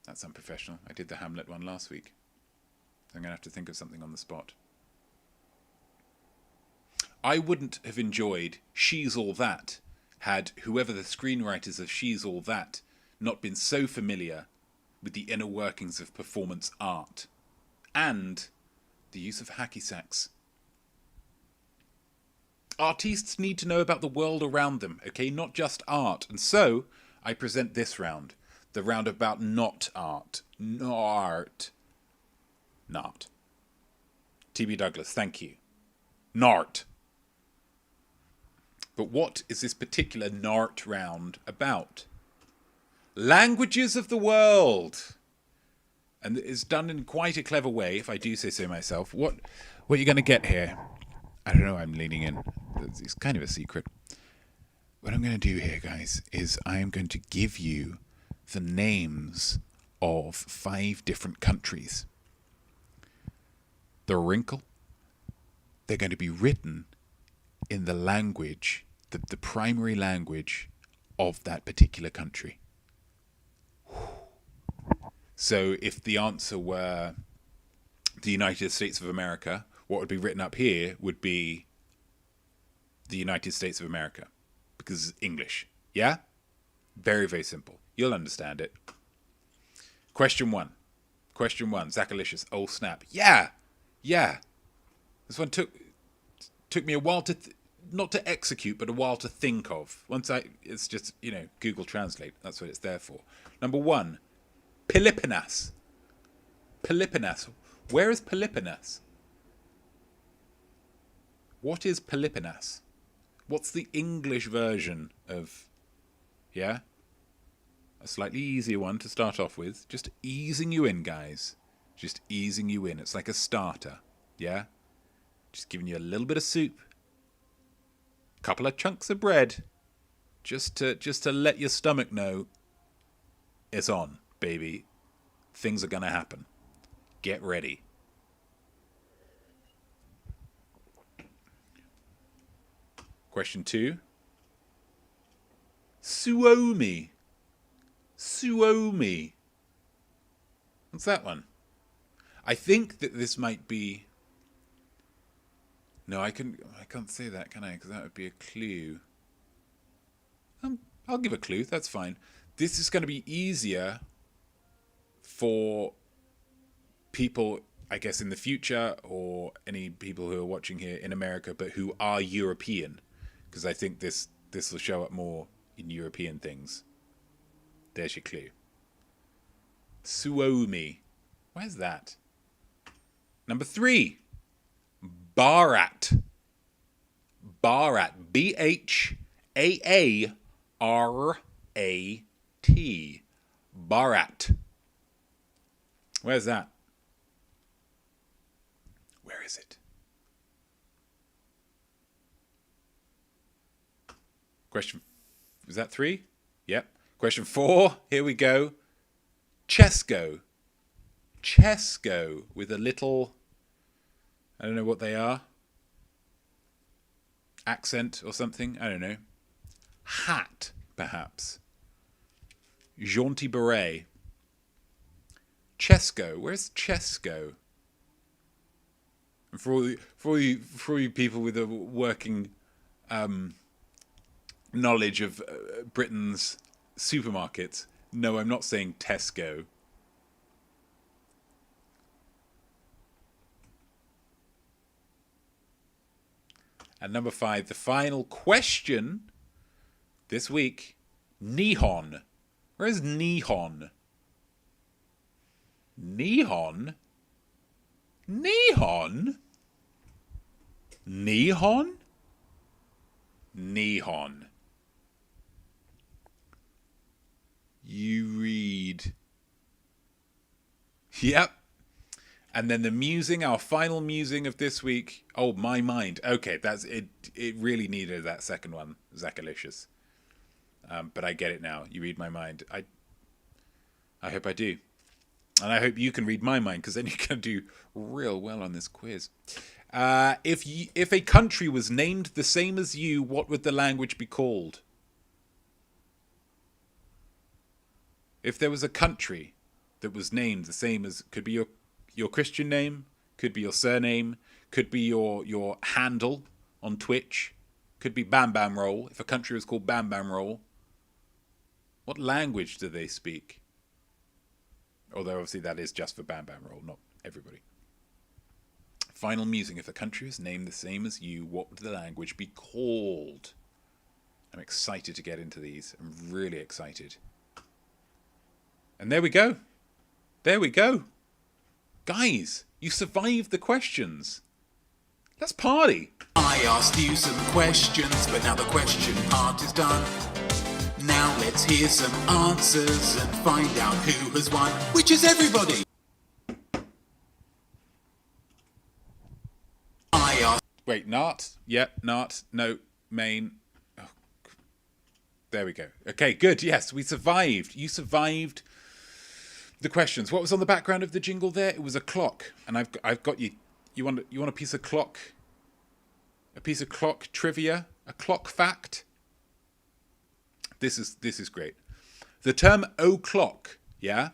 That's unprofessional. I did the Hamlet one last week. I'm going to have to think of something on the spot. I wouldn't have enjoyed She's All That had whoever the screenwriters of She's All That not been so familiar with the inner workings of performance art and the use of hacky sacks. Artists need to know about the world around them, okay? Not just art. And so I present this round. The round about not art. Nart. Not. T.B. Douglas, thank you. Nart. But what is this particular Nart round about? Languages of the world. And it's done in quite a clever way, if I do say so myself. What you're going to get here, I don't know, I'm leaning in. It's kind of a secret. What I'm going to do here, guys, is I am going to give you the names of 5 different countries. The wrinkle, they're going to be written in the language, the primary language of that particular country. So if the answer were the United States of America, what would be written up here would be the United States of America, because it's English. Yeah? Very, very simple. You'll understand it. Question 1. Zachalicious. Oh, snap. Yeah. This one took me a while to not to execute, but a while to think of. It's just, Google Translate. That's what it's there for. Number 1, Peloponnese. Peloponnese. Where is Peloponnese? What is Peloponnese? What's the English version of, a slightly easier one to start off with. Just easing you in, guys. Just easing you in. It's like a starter, yeah? Just giving you a little bit of soup. A couple of chunks of bread. Just to let your stomach know it's on, baby. Things are going to happen. Get ready. Question 2. Suomi. Suomi. What's that one? I think that this might be... No, I can't say that, can I? Because that would be a clue. I'll give a clue. That's fine. This is going to be easier for people, I guess, in the future, or any people who are watching here in America, but who are European, because I think this will show up more in European things. There's your clue. Suomi. Where's that? Number 3. Bharat. Bharat. Bharat. Bharat. Where's that? Where is it? Question, is that 3? Yep. Question 4, here we go. Chesco. Chesco with a little, I don't know what they are. Accent or something, I don't know. Hat, perhaps. Jaunty beret. Chesco, where's Chesco? And for all you people with a working knowledge of Britain's supermarkets, no, I'm not saying Tesco. And number 5, the final question this week, Nihon. Where is Nihon? Nihon? Nihon? Nihon? Nihon. You read. Yep. And then the musing, our final musing of this week. Oh, my mind. Okay, that's it. It really needed that second one, Zachalicious. But I get it now. You read my mind. I hope I do. And I hope you can read my mind, because then you can do real well on this quiz. If a country was named the same as you, what would the language be called? If there was a country that was named the same as, could be your Christian name, could be your surname, could be your handle on Twitch, could be Bam Bam Roll. If a country was called Bam Bam Roll, what language do they speak? Although obviously that is just for Bam Bam Roll, not everybody. Final musing. If a country was named the same as you, what would the language be called? I'm excited to get into these. I'm really excited. And there we go. There we go. Guys, you survived the questions. Let's party. I asked you some questions, but now the question part is done. Now let's hear some answers and find out who has won, which is everybody. I asked... Wait, Nart? Yep, Nart. No, main. Oh, there we go. Okay, good. Yes, we survived. You survived the questions. What was on the background of the jingle there? It was a clock. And I've got you. You want a piece of clock? A piece of clock trivia? A clock fact? This is great. The term o'clock, yeah,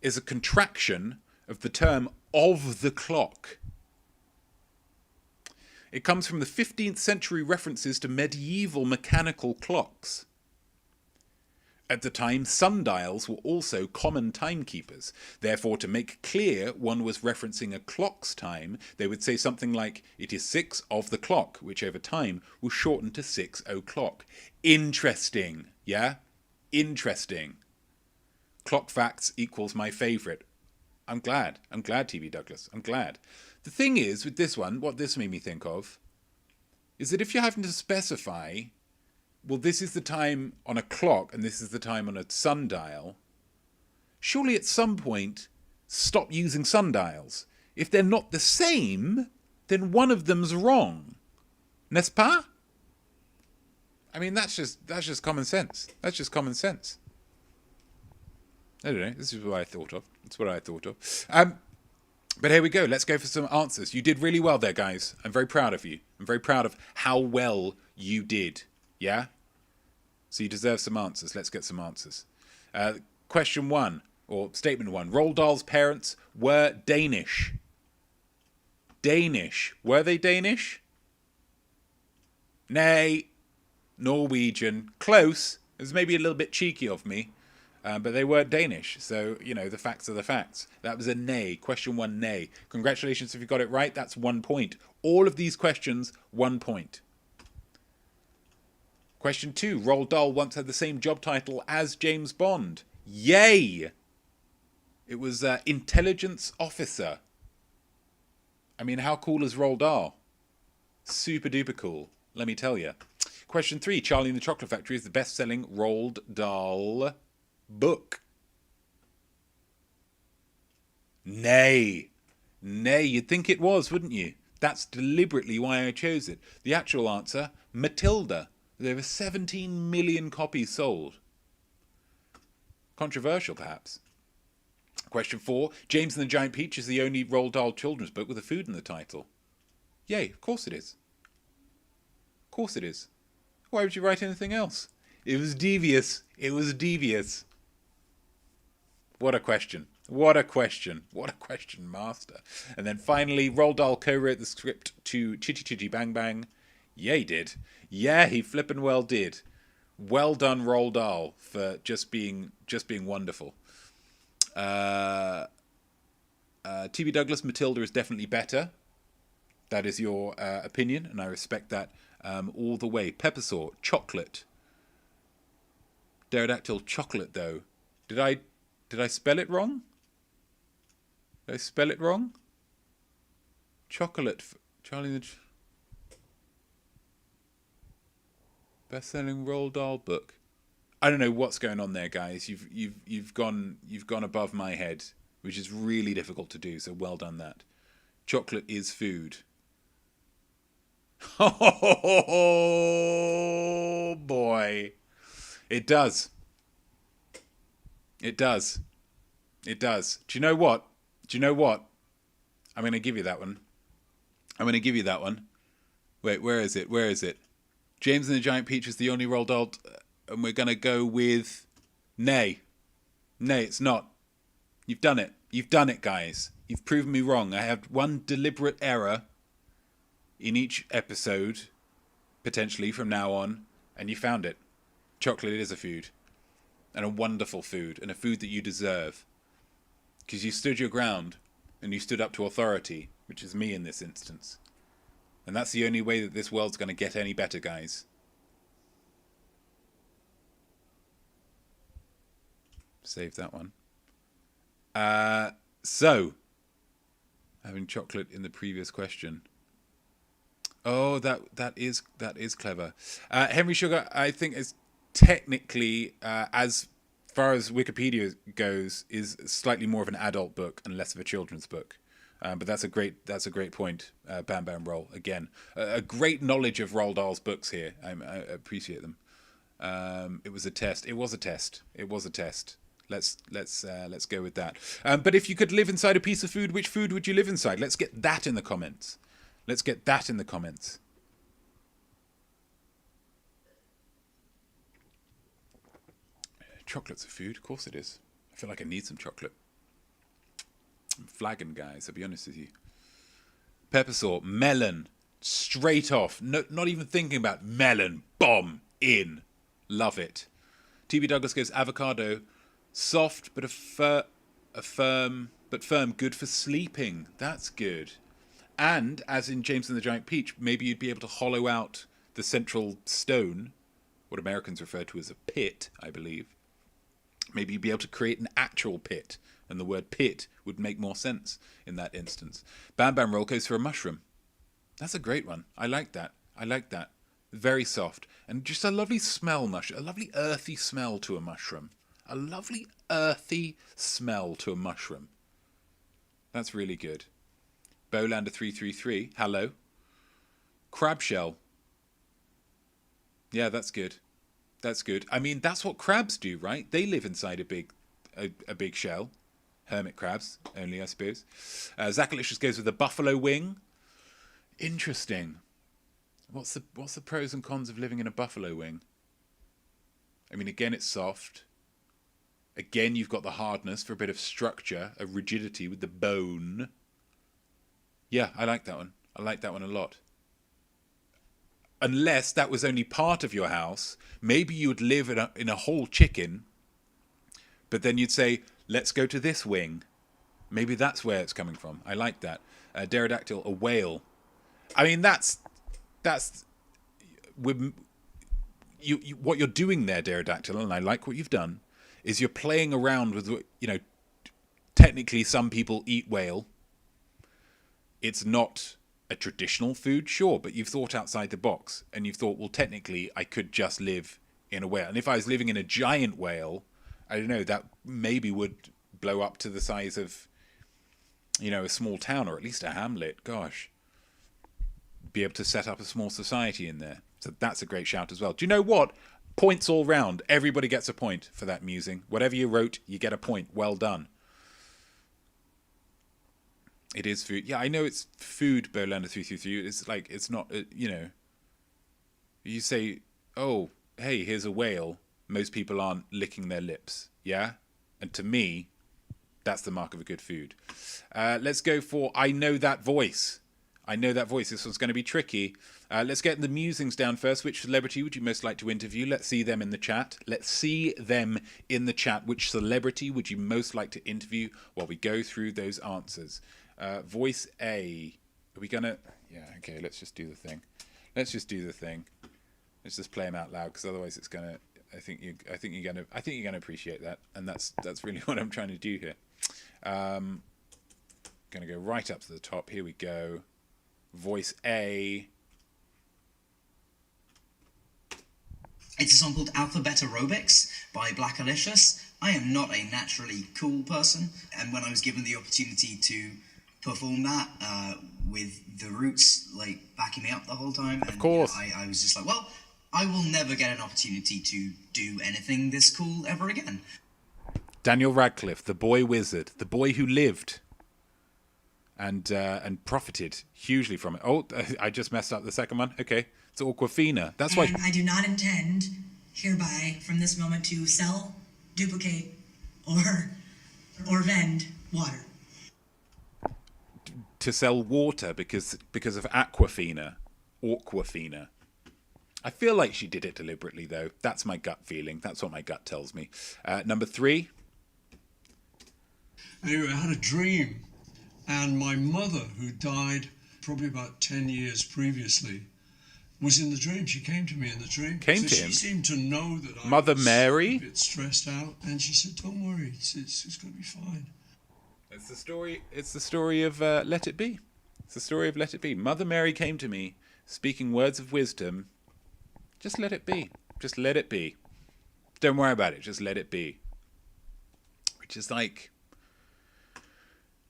is a contraction of the term of the clock. It comes from the 15th century references to medieval mechanical clocks. At the time, sundials were also common timekeepers. Therefore, to make clear one was referencing a clock's time, they would say something like, it is 6 of the clock, which over time was shortened to 6 o'clock. Interesting, yeah? Interesting. Clock facts equals my favourite. I'm glad, TV Douglas, I'm glad. The thing is, with this one, what this made me think of, is that if you're having to specify, well, this is the time on a clock and this is the time on a sundial, surely at some point stop using sundials. If they're not the same, then one of them's wrong. N'est-ce pas? I mean, that's just common sense. That's just common sense. I don't know. This is what I thought of. It's what I thought of. But here we go. Let's go for some answers. You did really well there, guys. I'm very proud of you. I'm very proud of how well you did. Yeah? So you deserve some answers. Let's get some answers. Question 1, or statement 1. Roald Dahl's parents were Danish. Danish. Were they Danish? Nay. Norwegian. Close. It was maybe a little bit cheeky of me. But they weren't Danish, so, you know, the facts are the facts. That was a nay. Question 1, nay. Congratulations if you got it right. That's 1 point. All of these questions, 1 point. Question 2. Roald Dahl once had the same job title as James Bond. Yay! It was Intelligence Officer. I mean, how cool is Roald Dahl? Super duper cool, let me tell you. Question 3. Charlie and the Chocolate Factory is the best-selling Roald Dahl book. Nay. Nay, you'd think it was, wouldn't you? That's deliberately why I chose it. The actual answer, Matilda. There were 17 million copies sold. Controversial, perhaps. Question 4. James and the Giant Peach is the only Roald Dahl children's book with a food in the title. Yay, of course it is. Of course it is. Why would you write anything else? It was devious. It was devious. What a question. What a question. What a question, master. And then finally, Roald Dahl co-wrote the script to Chitty Chitty Bang Bang. Yeah, he did. Yeah, he flippin' well did. Well done, Roald Dahl, for just being wonderful. T.B. Douglas, Matilda is definitely better. That is your opinion, and I respect that all the way. Peppersaw, chocolate. Pterodactyl, chocolate, though. Did I spell it wrong? Did I spell it wrong? Chocolate. Charlie the... Best-selling Roald Dahl book. I don't know what's going on there, guys. You've gone above my head, which is really difficult to do. So well done that. Chocolate is food. Oh boy, it does. It does. It does. Do you know what? Do you know what? I'm going to give you that one. I'm going to give you that one. Wait, where is it? Where is it? James and the Giant Peach is the only Roald Dahl, and we're going to go with nay. Nay, it's not. You've done it. You've done it, guys. You've proven me wrong. I have one deliberate error in each episode, potentially from now on, and you found it. Chocolate is a food, and a wonderful food, and a food that you deserve. Because you stood your ground, and you stood up to authority, which is me in this instance. And that's the only way that this world's going to get any better, guys. Save that one. So, having chocolate in the previous question. Oh, that is clever. Henry Sugar, I think, is technically, as far as Wikipedia goes, is slightly more of an adult book and less of a children's book. But that's a great point. Bam Bam Roll again. A great knowledge of Roald Dahl's books here. I appreciate them. It was a test. It was a test. It was a test. Let's go with that. But if you could live inside a piece of food, which food would you live inside? Let's get that in the comments. Let's get that in the comments. Chocolate's a food, of course it is. I feel like I need some chocolate. I'm flagging, guys, I'll be honest with you. Peppersaw, melon, straight off. No, not even thinking about melon. Bomb in. Love it. TB Douglas goes avocado, soft but firm, good for sleeping. That's good. And as in James and the Giant Peach, maybe you'd be able to hollow out the central stone, what Americans refer to as a pit, I believe. Maybe you'd be able to create an actual pit, and the word pit would make more sense in that instance. Bam Bam Roll goes for a mushroom. That's a great one. I like that. Very soft. And just a lovely smell, a lovely earthy smell to a mushroom. A lovely earthy smell to a mushroom. That's really good. Bowlander 333, hello. Crab shell. Yeah, that's good. I mean, that's what crabs do, right? They live inside a big shell. Hermit crabs, only, I suppose. Zachalicious goes with a buffalo wing. Interesting. What's the pros and cons of living in a buffalo wing? I mean, again, it's soft. Again, you've got the hardness for a bit of structure, a rigidity with the bone. Yeah, I like that one. I like that one a lot. Unless that was only part of your house, maybe you would live in a whole chicken, but then you'd say, let's go to this wing. Maybe that's where it's coming from. I like that. Pterodactyl, a whale. I mean, that's what you're doing there, Pterodactyl, and I like what you've done, is you're playing around with, technically some people eat whale. It's not a traditional food, sure, but you've thought outside the box, and you've thought, well, technically, I could just live in a whale. And if I was living in a giant whale, I don't know, that maybe would blow up to the size of, a small town, or at least a hamlet. Gosh. Be able to set up a small society in there. So that's a great shout as well. Do you know what? Points all round. Everybody gets a point for that musing. Whatever you wrote, you get a point. Well done. It is food. Yeah, I know it's food, Bowlander 333. It's like, it's not, you say, oh, hey, here's a whale. Most people aren't licking their lips. Yeah? And to me, that's the mark of a good food. Let's go for I Know That Voice. I know that voice. This one's going to be tricky. Let's get the musings down first. Which celebrity would you most like to interview? Let's see them in the chat. Which celebrity would you most like to interview while we go through those answers? Voice A. Are we going to... Yeah, okay, let's just do the thing. Let's just play them out loud, because otherwise it's going to... I think you're going to appreciate that, and that's really what I'm trying to do here. Going to go right up to the top. Here we go. Voice A. It's a song called Alphabet Aerobics by Black Alicious. I am not a naturally cool person, and when I was given the opportunity to perform that with the Roots like backing me up the whole time, and, of course, I was just like, well, I will never get an opportunity to do anything this cool ever again. Daniel Radcliffe, the boy wizard, the boy who lived and profited hugely from it. Oh, I just messed up the second one. Okay, it's Awkwafina. That's why. I do not intend hereby from this moment to sell, duplicate, or vend water. To sell water because of Awkwafina. I feel like she did it deliberately, though. That's my gut feeling. That's what my gut tells me. Number 3. Anyway, I had a dream, and my mother, who died probably about 10 years previously, was in the dream. She came to me in the dream. She seemed to know that I Mother was Mary? a bit stressed out, and she said, don't worry, it's going to be fine. It's the story of Let It Be. It's the story of Let It Be. Mother Mary came to me, speaking words of wisdom. Just let it be. Just let it be. Don't worry about it. Just let it be. Which is like...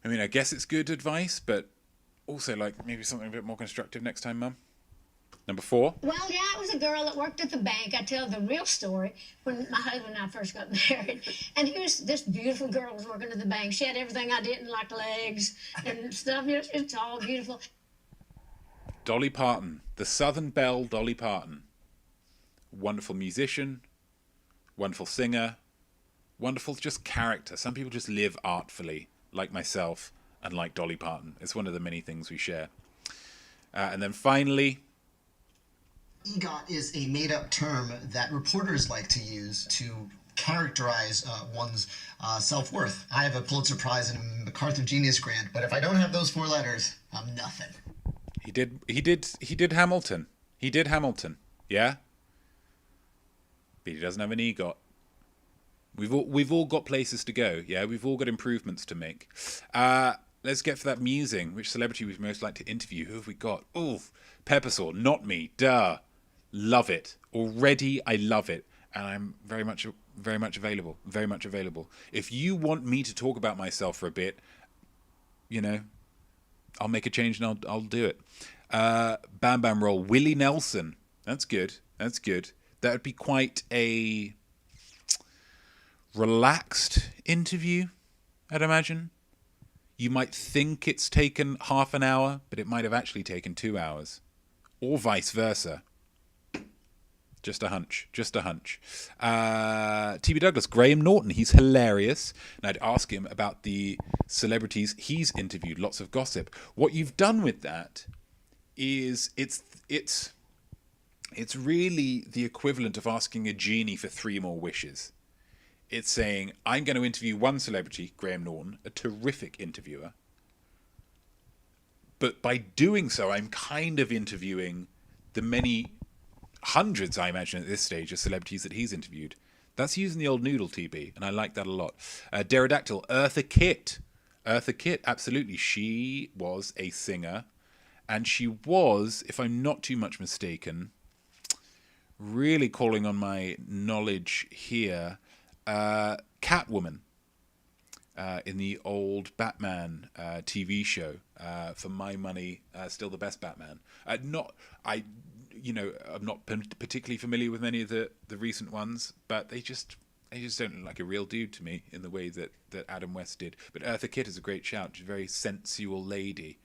I mean, I guess it's good advice, but also like maybe something a bit more constructive next time, Mum. Number 4. Well, yeah, it was a girl that worked at the bank. I tell the real story when my husband and I first got married. And this beautiful girl was working at the bank. She had everything I didn't, like legs and stuff. It's all beautiful. Dolly Parton. The Southern Belle Dolly Parton. Wonderful musician. Wonderful singer. Wonderful just character. Some people just live artfully, like myself and like Dolly Parton. It's one of the many things we share. And then finally... EGOT is a made-up term that reporters like to use to characterize one's self-worth. I have a Pulitzer Prize and a MacArthur Genius Grant, but if I don't have those 4 letters, I'm nothing. He did Hamilton. He did Hamilton. Yeah? But he doesn't have an EGOT. We've all got places to go, yeah? We've all got improvements to make. Let's get for that musing. Which celebrity would most like to interview? Who have we got? Oh, Peppersaw, not me. Duh. Love it. Already I love it. And I'm very much available. Very much available. If you want me to talk about myself for a bit, you know, I'll make a change and I'll do it. Bam Bam Roll. Willie Nelson. That's good. That's good. That would be quite a relaxed interview, I'd imagine. You might think it's taken half an hour, but it might have actually taken 2 hours. Or vice versa. Just a hunch. Just a hunch. T.B. Douglas, Graham Norton. He's hilarious. And I'd ask him about the celebrities he's interviewed. Lots of gossip. What you've done with that is it's really the equivalent of asking a genie for 3 more wishes. It's saying, I'm going to interview one celebrity, Graham Norton, a terrific interviewer. But by doing so, I'm kind of interviewing the many hundreds, I imagine, at this stage, of celebrities that he's interviewed. That's using the old noodle, TB, and I like that a lot. Pterodactyl, Eartha Kitt. Eartha Kitt, absolutely. She was a singer, and she was, if I'm not too much mistaken, really calling on my knowledge here, Catwoman in the old Batman TV show. For my money, still the best Batman. I'm not particularly familiar with many of the recent ones, but they just don't look like a real dude to me in the way that Adam West did. But Eartha Kitt is a great shout. She's a very sensual lady,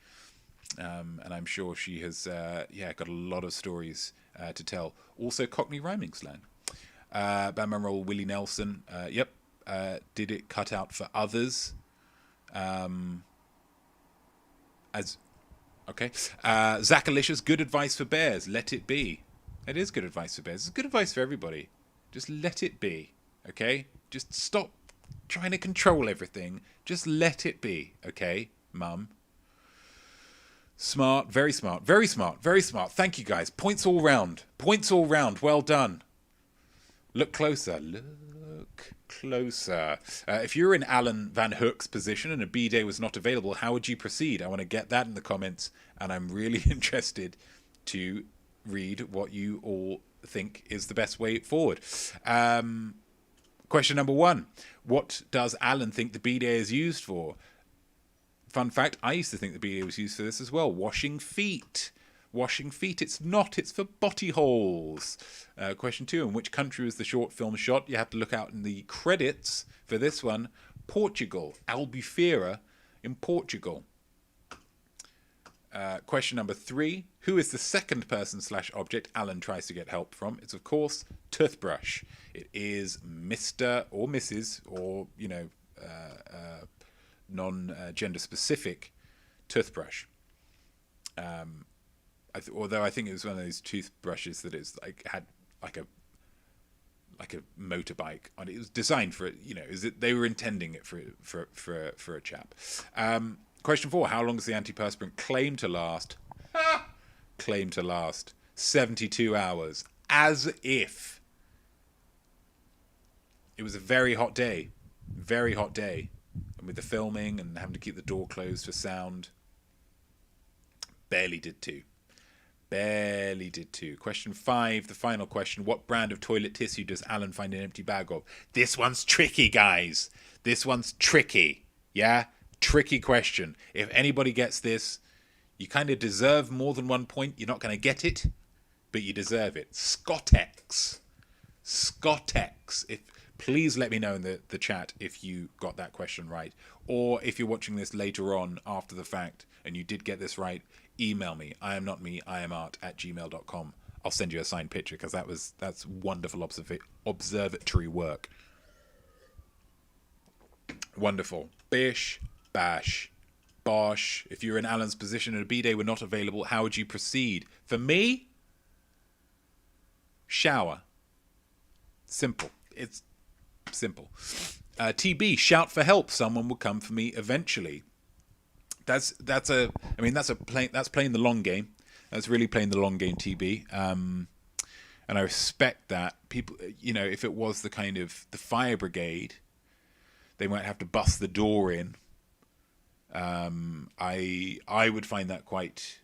and I'm sure she has got a lot of stories to tell. Also, Cockney rhyming slang. Bam Bam Roll, Willie Nelson. Yep. Did it cut out for others? Zach Alicious, good advice for bears. Let it be. It is good advice for bears. It's good advice for everybody. Just let it be. Okay? Just stop trying to control everything. Just let it be. Okay, Mum? Smart, very smart, very smart, very smart. Thank you, guys. Points all round. Points all round. Well done. Look closer. Look closer. If you were in Alan Van Hook's position and a B-Day was not available, how would you proceed? I want to get that in the comments, and I'm really interested to read what you all think is the best way forward. Question number 1. What does Alan think the B-Day is used for? Fun fact, I used to think the B-Day was used for this as well. Washing feet. Washing feet. It's not. It's for botty holes. Question 2. In which country was the short film shot? You have to look out in the credits for this one. Portugal. Albufeira in Portugal. Question number 3. Who is the second person / object Alan tries to get help from? It's, of course, toothbrush. It is Mr. or Mrs. or, non-gender specific toothbrush. Although I think it was one of those toothbrushes that is had like a motorbike on it. It was designed for it. They were intending it for a chap. Question 4: how long does the antiperspirant claim to last? Claim to last 72 hours, as if it was a very hot day, and with the filming and having to keep the door closed for sound. Barely did 2. Question 5, the final question. What brand of toilet tissue does Alan find an empty bag of? This one's tricky, guys. This one's tricky. Yeah? Tricky question. If anybody gets this, you kind of deserve more than 1 point. You're not going to get it, but you deserve it. Scottex. Please let me know in the chat if you got that question right. Or if you're watching this later on after the fact and you did get this right, email me. I am not me, I am art@gmail.com. I'll send you a signed picture because that's wonderful observatory work. Wonderful. Bish, bash, bosh. If you're in Alan's position and a B-Day were not available, how would you proceed? For me, shower. Simple. It's simple. TB, shout for help. Someone will come for me eventually. That's playing the long game. That's really playing the long game, TB. And I respect that. People, if it was the kind of the fire brigade, they might have to bust the door in. I would find that quite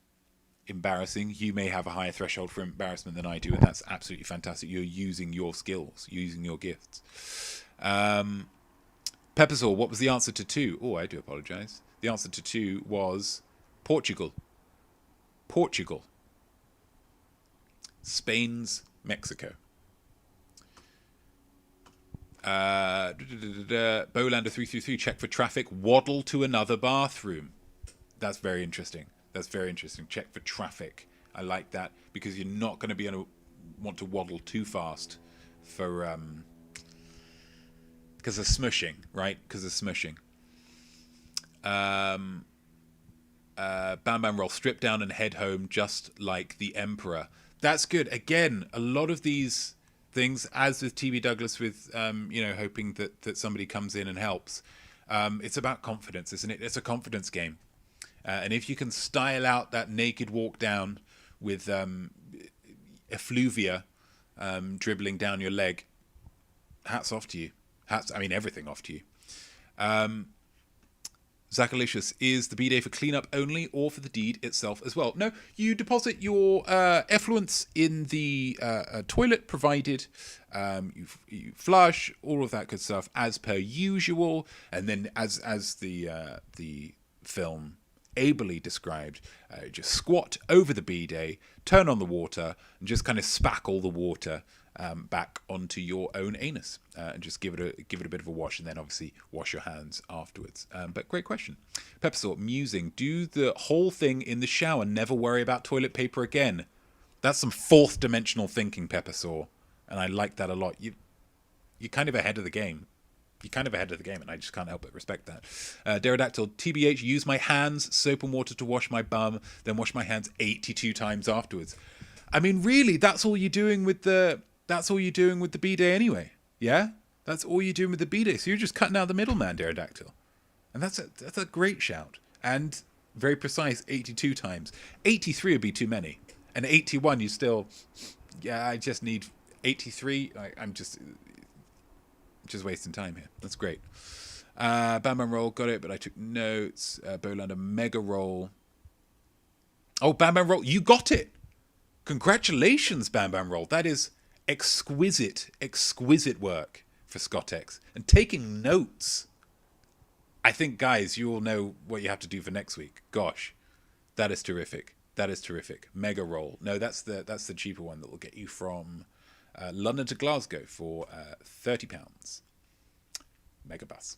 embarrassing. You may have a higher threshold for embarrassment than I do, and that's absolutely fantastic. You're using your skills, using your gifts. Peppersaw, what was the answer to 2? Oh, I do apologise. The answer to 2 was Portugal. Portugal. Spain's Mexico. Bolander 333, check for traffic. Waddle to another bathroom. That's very interesting. Check for traffic. I like that because you're not going to be able to want to waddle too fast for because of smushing, right? Because of smushing. Bam Bam Roll, strip down and head home just like the Emperor. That's good. Again, a lot of these things, as with TB Douglas, with hoping that somebody comes in and helps. It's about confidence, isn't it? It's a confidence game. And if you can style out that naked walk down with effluvia dribbling down your leg, hats off to you. Everything off to you. Zachalicious, is the B-Day for cleanup only or for the deed itself as well? No, you deposit your effluents in the toilet provided. You flush, all of that good stuff as per usual. And then as the film ably described, just squat over the B-Day, turn on the water, and just kind of spackle the water back onto your own anus, and just give it a bit of a wash, and then obviously wash your hands afterwards. But great question. Peppersaw, musing, do the whole thing in the shower, never worry about toilet paper again. That's some fourth dimensional thinking, Peppersaw, and I like that a lot. You're kind of ahead of the game. And I just can't help but respect that. Pterodactyl, TBH, use my hands, soap and water to wash my bum, then wash my hands 82 times afterwards. I mean, really, that's all you're doing with the B-Day anyway. Yeah? That's all you're doing with the B-Day. So you're just cutting out the middleman, Pterodactyl. And that's a great shout. And very precise, 82 times. 83 would be too many. And 81, you still... Yeah, I just need 83. I'm just wasting time here. That's great. Bam Bam Roll, got it, but I took notes. Bolander, Mega Roll. Oh, Bam Bam Roll, you got it! Congratulations, Bam Bam Roll. That is exquisite work for Scottex. And taking notes. I think, guys, you all know what you have to do for next week. Gosh, that is terrific. Mega Roll. No, that's the cheaper one that will get you from London to Glasgow for £30. Megabus.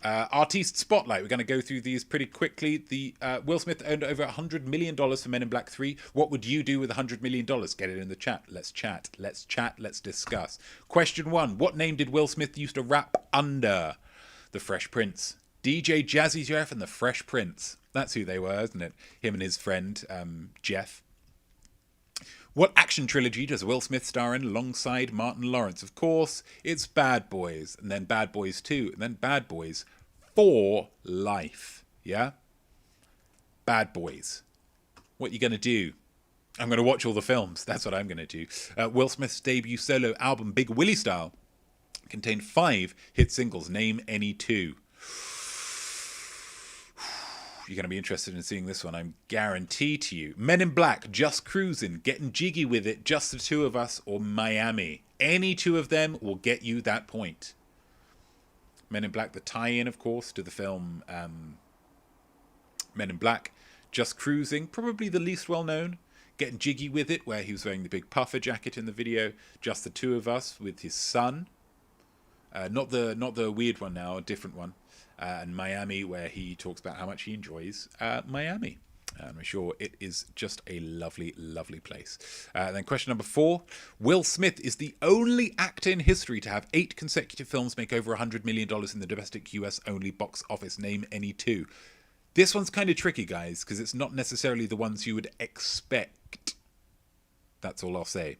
Artiste Spotlight. We're going to go through these pretty quickly. The Will Smith owned over $100 million for Men in Black 3. What would you do with $100 million? Get it in the chat. Let's chat. Let's discuss. Question 1. What name did Will Smith used to rap under? The Fresh Prince. DJ Jazzy Jeff and the Fresh Prince. That's who they were, isn't it? Him and his friend, Jeff. What action trilogy does Will Smith star in alongside Martin Lawrence? Of course, it's Bad Boys, and then Bad Boys 2, and then Bad Boys for Life. Yeah? Bad Boys. What you going to do? I'm going to watch all the films. That's what I'm going to do. Will Smith's debut solo album, Big Willie Style, contained 5 hit singles. Name any 2. You're going to be interested in seeing this one, I'm guaranteed to you. Men in Black, Just Cruising, Getting Jiggy With It, Just the Two of Us, or Miami. Any 2 of them will get you that point. Men in Black, the tie-in, of course, to the film Men in Black. Just Cruising, probably the least well-known. Getting Jiggy With It, where he was wearing the big puffer jacket in the video. Just the Two of Us with his son. Not the weird one now, a different one. And Miami, where he talks about how much he enjoys Miami. I'm sure it is just a lovely, lovely place. Then question number 4. Will Smith is the only actor in history to have 8 consecutive films make over $100 million in the domestic US-only box office. Name any 2. This one's kind of tricky, guys, because it's not necessarily the ones you would expect. That's all I'll say.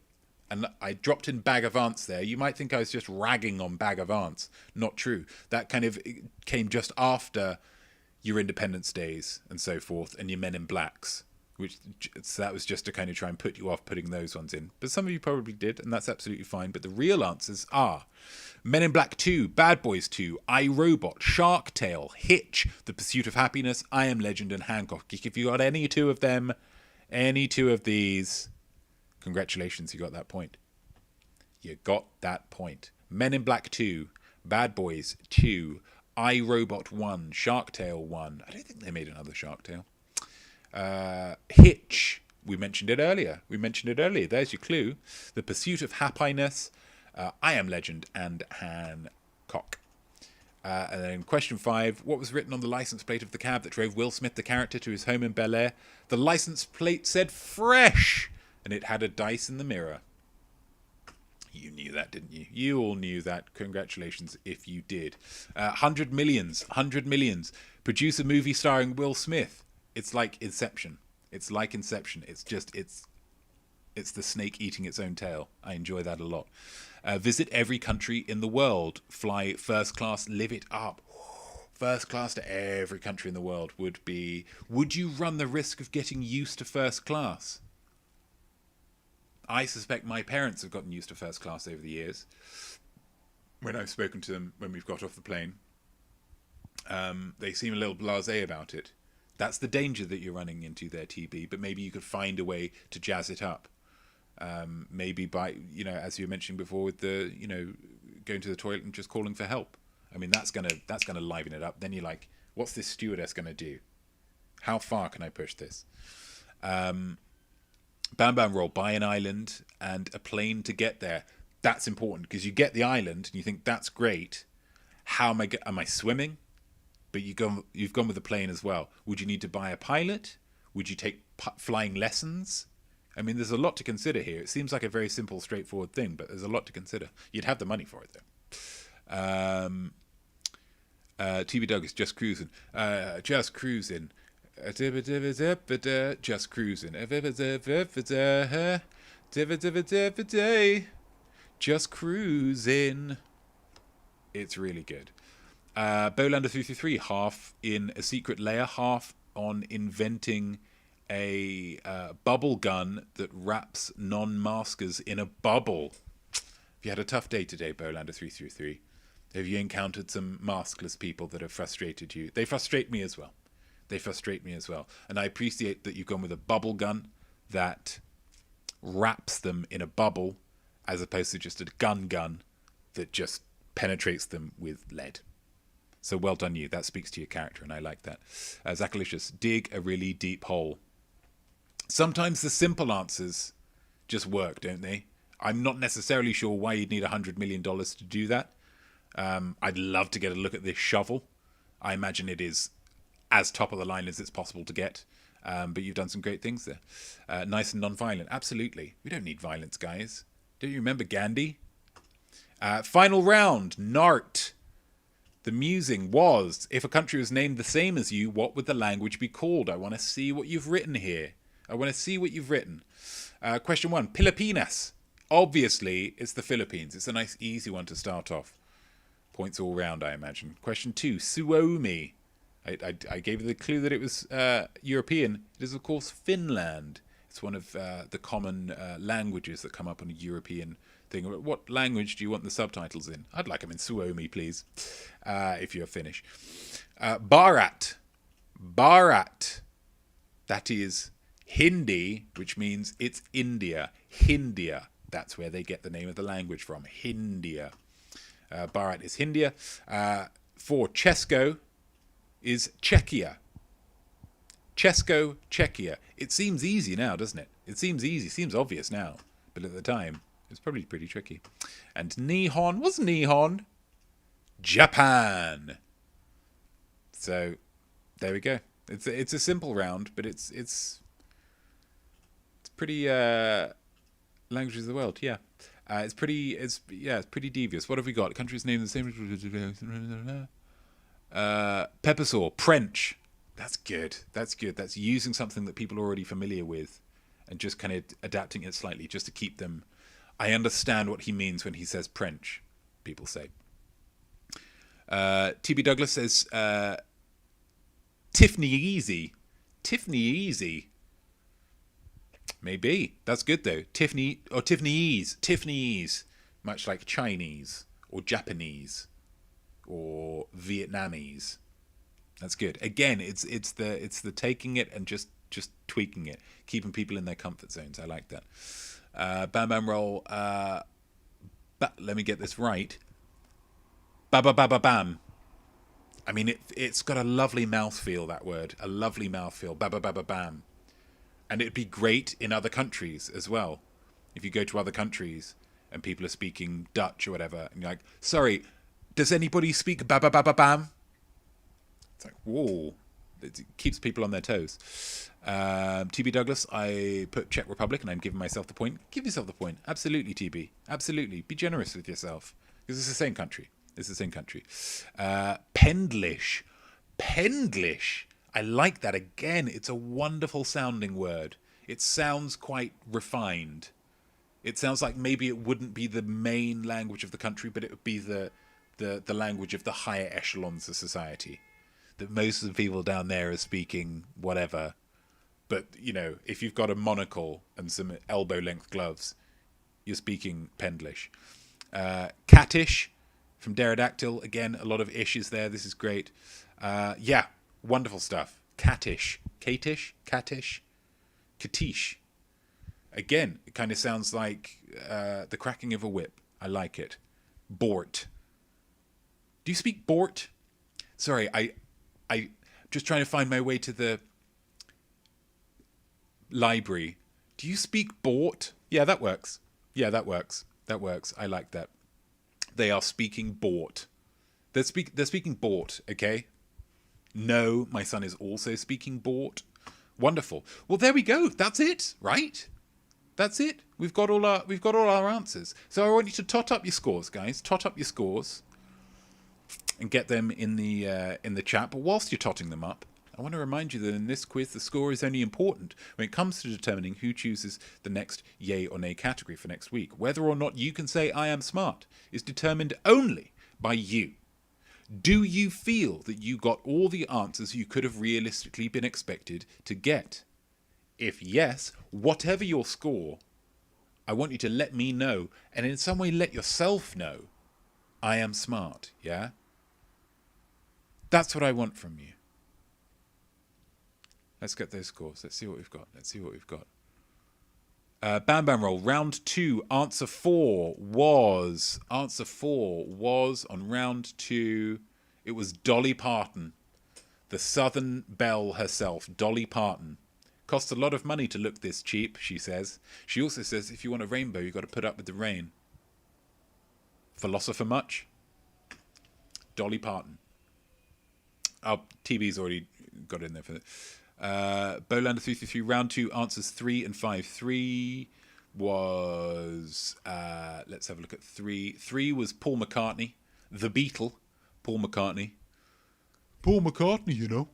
And I dropped in Bag of Ants there. You might think I was just ragging on Bag of Ants. Not true. That kind of came just after your Independence Days and so forth, and your Men in Blacks. So that was just to kind of try and put you off putting those ones in. But some of you probably did, and that's absolutely fine. But the real answers are Men in Black 2, Bad Boys 2, I, Robot, Shark Tale, Hitch, The Pursuit of Happiness, I Am Legend, and Hancock. If you got any two of them, any two of these, congratulations, you got that point. You got that point. Men in Black 2, Bad Boys 2, I, Robot 1, Shark Tale 1. I don't think they made another Shark Tale. Hitch, we mentioned it earlier. There's your clue. The Pursuit of Happiness, I Am Legend, and Hancock. And then question 5, what was written on the license plate of the cab that drove Will Smith, the character, to his home in Bel Air? The license plate said fresh, and it had a dice in the mirror. You knew that, didn't you? You all knew that. Congratulations if you did. 100 millions. Produce a movie starring Will Smith. It's like Inception. It's the snake eating its own tail. I enjoy that a lot. Visit every country in the world. Fly first class. Live it up. First class to every country in the world would be... Would you run the risk of getting used to first class? I suspect my parents have gotten used to first class over the years. When I've spoken to them when we've got off the plane, they seem a little blasé about it. That's the danger that you're running into there, TB, but maybe you could find a way to jazz it up. Maybe by, as you mentioned before, with the, going to the toilet and just calling for help. I mean, that's gonna liven it up. Then you're like, what's this stewardess gonna do? How far can I push this? Bam Bam Roll, buy an island and a plane to get there. That's important because you get the island and you think that's great. How am I swimming? But you've gone with a plane as well. Would you need to buy a pilot? Would you take flying lessons? I mean, there's a lot to consider here. It seems like a very simple, straightforward thing, but there's a lot to consider. You'd have the money for it, though. TB Doug is just cruising. Just cruising. Just cruising. Just cruising. It's really good. Bolander 333, half in a secret layer, half on inventing a bubble gun that wraps non-maskers in a bubble. Have you had a tough day today, Bolander 333? Have you encountered some maskless people that have frustrated you? They frustrate me as well. And I appreciate that you've gone with a bubble gun that wraps them in a bubble as opposed to just a gun that just penetrates them with lead. So well done you. That speaks to your character, and I like that. Zachalicious, dig a really deep hole. Sometimes the simple answers just work, don't they? I'm not necessarily sure why you'd need $100 million to do that. I'd love to get a look at this shovel. I imagine it is as top of the line as it's possible to get. But you've done some great things there. Nice and non-violent. Absolutely. We don't need violence, guys. Don't you remember Gandhi? Final round. Nart. The musing was, if a country was named the same as you, what would the language be called? I want to see what you've written here. Question 1. Pilipinas. Obviously, it's the Philippines. It's a nice, easy one to start off. Points all round, I imagine. Question 2. Suomi. I gave you the clue that it was European. It is, of course, Finland. It's one of the common languages that come up on a European thing. What language do you want the subtitles in? I'd like them in Suomi, please, if you're Finnish. Bharat. That is Hindi, which means it's India. Hindia. That's where they get the name of the language from. Hindia. Bharat is Hindia. For Česko is Czechia. Czechia. It seems easy now, doesn't it? It seems easy, seems obvious now. But at the time, it's probably pretty tricky. And Nihon, what's Nihon? Japan. So, there we go. It's a simple round, but it's pretty languages of the world, yeah. It's pretty devious. What have we got? Countries named the same. Pepper saw, French. That's good. That's using something that people are already familiar with and just kind of adapting it slightly just to keep them. I understand what he means when he says French, people say. TB Douglas says, Tiffany Easy. Tiffany Easy. Maybe. That's good, though. Tiffany, or Tiffanyese. Tiffanyese. Much like Chinese, or Japanese, or Vietnamese. That's good. Again, it's the taking it and just tweaking it, keeping people in their comfort zones. I like that. Bam Bam Roll. Let me get this right. Ba ba ba ba bam. I mean, it's got a lovely mouthfeel, that word. A lovely mouthfeel. Ba ba ba ba bam. And it'd be great in other countries as well. If you go to other countries and people are speaking Dutch or whatever, and you're like, sorry, does anybody speak ba ba ba ba bam? It's like, whoa. It keeps people on their toes. TB Douglas, I put Czech Republic and I'm giving myself the point. Give yourself the point. Absolutely, TB. Absolutely. Be generous with yourself. Because it's the same country. It's the same country. Pendlish. Pendlish. I like that. Again, it's a wonderful sounding word. It sounds quite refined. It sounds like maybe it wouldn't be the main language of the country, but it would be the language of the higher echelons of society. That most of the people down there are speaking whatever. But, you know, if you've got a monocle and some elbow-length gloves, you're speaking Pendlish. Cattish from Pterodactyl. Again, a lot of ishes there. This is great. Yeah, wonderful stuff. Cattish. Catish? Cattish? Catiche. Again, it kind of sounds like the cracking of a whip. I like it. Bort. Do you speak Bort? Sorry, I just trying to find my way to the library. Do you speak Bort? Yeah, that works. Yeah, that works. That works. I like that. They are speaking Bort. They're speaking Bort, okay? No, my son is also speaking Bort. Wonderful. Well, there we go. That's it, right? That's it. We've got all our answers. So I want you to tot up your scores, guys. Tot up your scores and get them in the chat. But whilst you're totting them up, I want to remind you that in this quiz, the score is only important when it comes to determining who chooses the next yay or nay category for next week. Whether or not you can say I am smart is determined only by you. Do you feel that you got all the answers you could have realistically been expected to get? If yes, whatever your score, I want you to let me know, and in some way let yourself know I am smart, yeah? That's what I want from you. Let's get those scores. Let's see what we've got. Bam Bam Roll. Round 2. Answer 4 was on round 2. It was Dolly Parton. The Southern Belle herself, Dolly Parton. Costs a lot of money to look this cheap, she says. She also says if you want a rainbow, you've got to put up with the rain. Philosopher much? Dolly Parton. Oh, TV's already got in there for it. Bolander 333, round 2, answers 3 and 5. 3 was, let's have a look at 3. 3 was Paul McCartney, the Beatle, Paul McCartney. Paul McCartney, you know.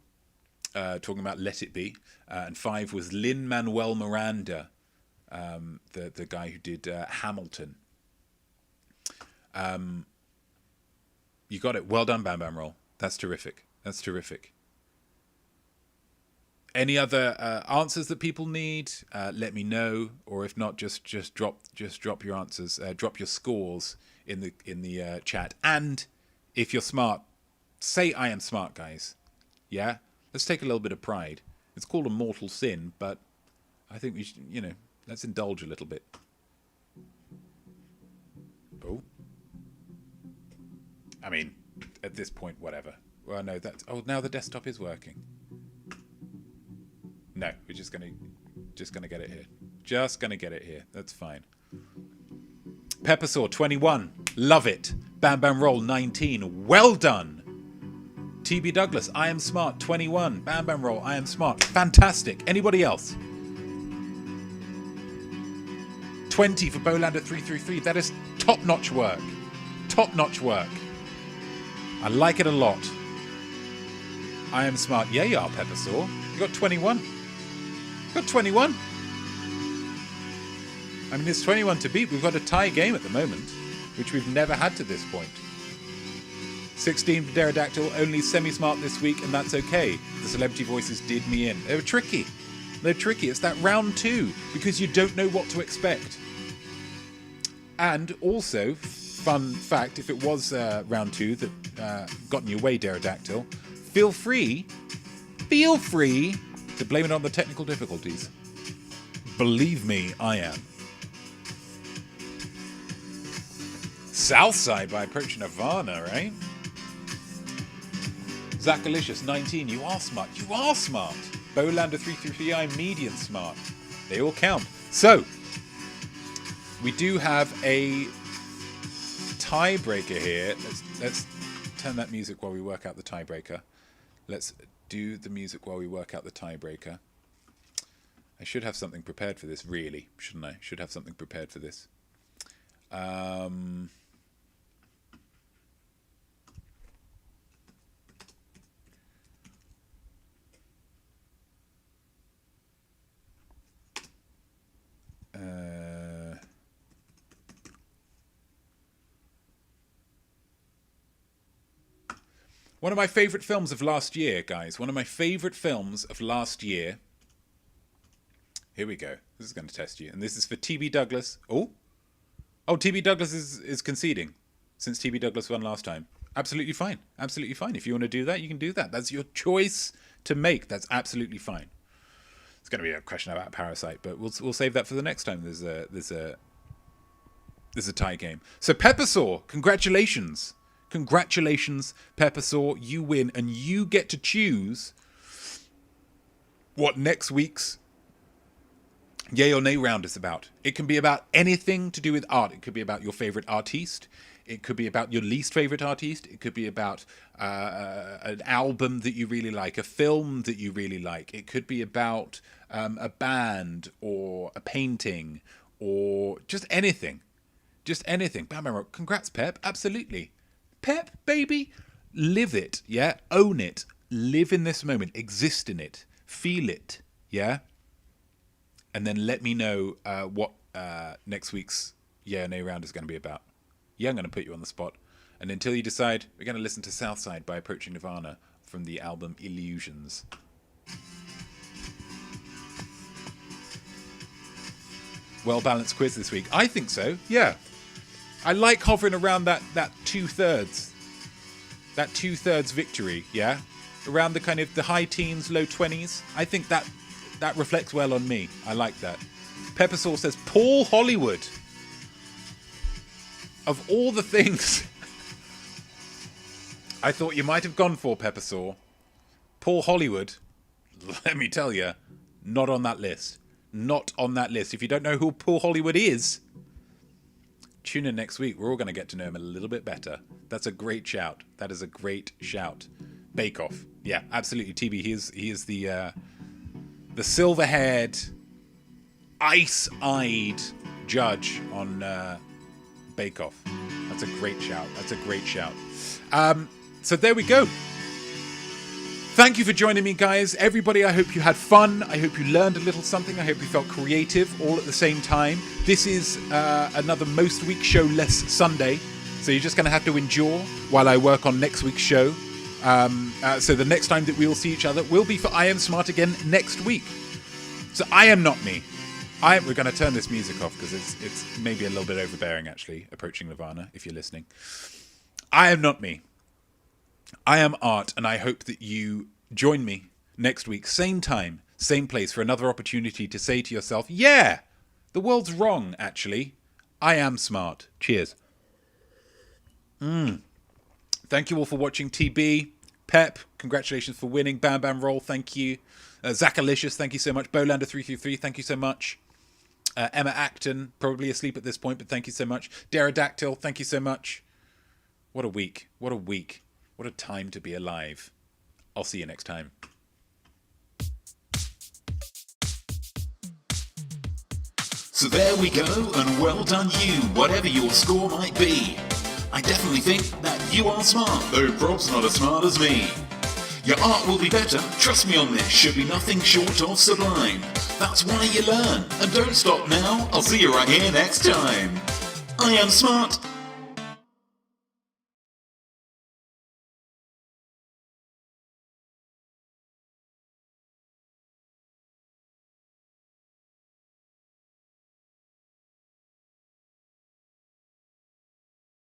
Talking about Let It Be. And 5 was Lin-Manuel Miranda, the guy who did Hamilton. You got it. Well done, Bam Bam Roll. That's terrific. That's terrific. Any other answers that people need? Let me know, or if not, just drop your answers, drop your scores in the chat. And if you're smart, say I am smart, guys. Yeah, let's take a little bit of pride. It's called a mortal sin, but I think we should, let's indulge a little bit. Oh, I mean, at this point, whatever. Well, no, now the desktop is working. No, we're just gonna get it here. Just gonna get it here. That's fine. Peppersaw 21. Love it. Bam Bam Roll 19. Well done. TB Douglas, I am smart 21. Bam Bam Roll, I am smart. Fantastic. Anybody else? 20 for Bolander 333. That is top-notch work. Top-notch work. I like it a lot. I am smart. Yeah, you are, Peppersaw. You got 21. You got 21. I mean, it's 21 to beat. We've got a tie game at the moment, which we've never had to this point. 16 for Pterodactyl, only semi-smart this week, and that's okay. The celebrity voices did me in. They were tricky. They're tricky. It's that round 2, because you don't know what to expect. And also, fun fact, if it was round 2 that got in your way, Pterodactyl, feel free to blame it on the technical difficulties. Believe me, I am. Southside by Approach Nirvana, right? Zachalicious, 19, you are smart. You are smart. Bolander 333, I'm medium smart. They all count. So, we do have a tiebreaker here. Let's turn that music while we work out the tiebreaker. Let's do the music while we work out the tiebreaker. I should have something prepared for this, really, shouldn't I? Should have something prepared for this. One of my favourite films of last year, guys. One of my favourite films of last year. Here we go. This is going to test you. And this is for TB Douglas. Oh, TB Douglas is conceding since TB Douglas won last time. Absolutely fine. Absolutely fine. If you want to do that, you can do that. That's your choice to make. That's absolutely fine. It's going to be a question about Parasite, but we'll save that for the next time. There's a tie game. So Peppersaw, congratulations. Congratulations, Peppersaw. You win, and you get to choose what next week's Yay or Nay round is about. It can be about anything to do with art. It could be about your favorite artiste. It could be about your least favorite artiste. It could be about an album that you really like, a film that you really like. It could be about a band or a painting or just anything. Just anything. Bam, bam, bam. Congrats, Pep. Absolutely. Pep, baby. Live it, yeah? Own it. Live in this moment. Exist in it. Feel it, yeah? And then let me know what next week's Yeah or Nay round is going to be about. Yeah, I'm going to put you on the spot. And until you decide, we're going to listen to Southside by Approaching Nirvana from the album Illusions. Well-balanced quiz this week. I think so, yeah. I like hovering around that two-thirds. That two-thirds victory, yeah? Around the kind of the high teens, low 20s. I think that reflects well on me. I like that. Peppersaw says, Paul Hollywood. Of all the things I thought you might have gone for, Peppersaw, Paul Hollywood, let me tell you, not on that list. Not on that list. If you don't know who Paul Hollywood is, tune in next week. We're all going to get to know him a little bit better. That's a great shout. That is a great shout. Bake Off. Yeah, absolutely. TB, he is the silver-haired, ice-eyed judge on Bake Off. That's a great shout. That's a great shout. So there we go. Thank you for joining me, guys. Everybody, I hope you had fun. I hope you learned a little something. I hope you felt creative all at the same time. This is another Most Week Show Less Sunday. So you're just going to have to endure while I work on next week's show. So the next time that we will see each other will be for I Am Smart again next week. So I am not me. We're going to turn this music off because it's maybe a little bit overbearing, actually, Approaching Nirvana, if you're listening. I am not me. I am Art, and I hope that you join me next week, same time, same place, for another opportunity to say to yourself, yeah, the world's wrong, actually. I am smart. Cheers. Thank you all for watching. TB, Pep, congratulations for winning. Bam Bam Roll, thank you. Zachalicious, thank you so much. Bolander333, thank you so much. Emma Acton, probably asleep at this point, but thank you so much. Pterodactyl, thank you so much. What a week. What a week. What a time to be alive. I'll see you next time. So there we go, and well done you, whatever your score might be. I definitely think that you are smart, though prob's not as smart as me. Your art will be better, trust me on this, should be nothing short of sublime. That's why you learn. And don't stop now. I'll see you right here next time. I am smart.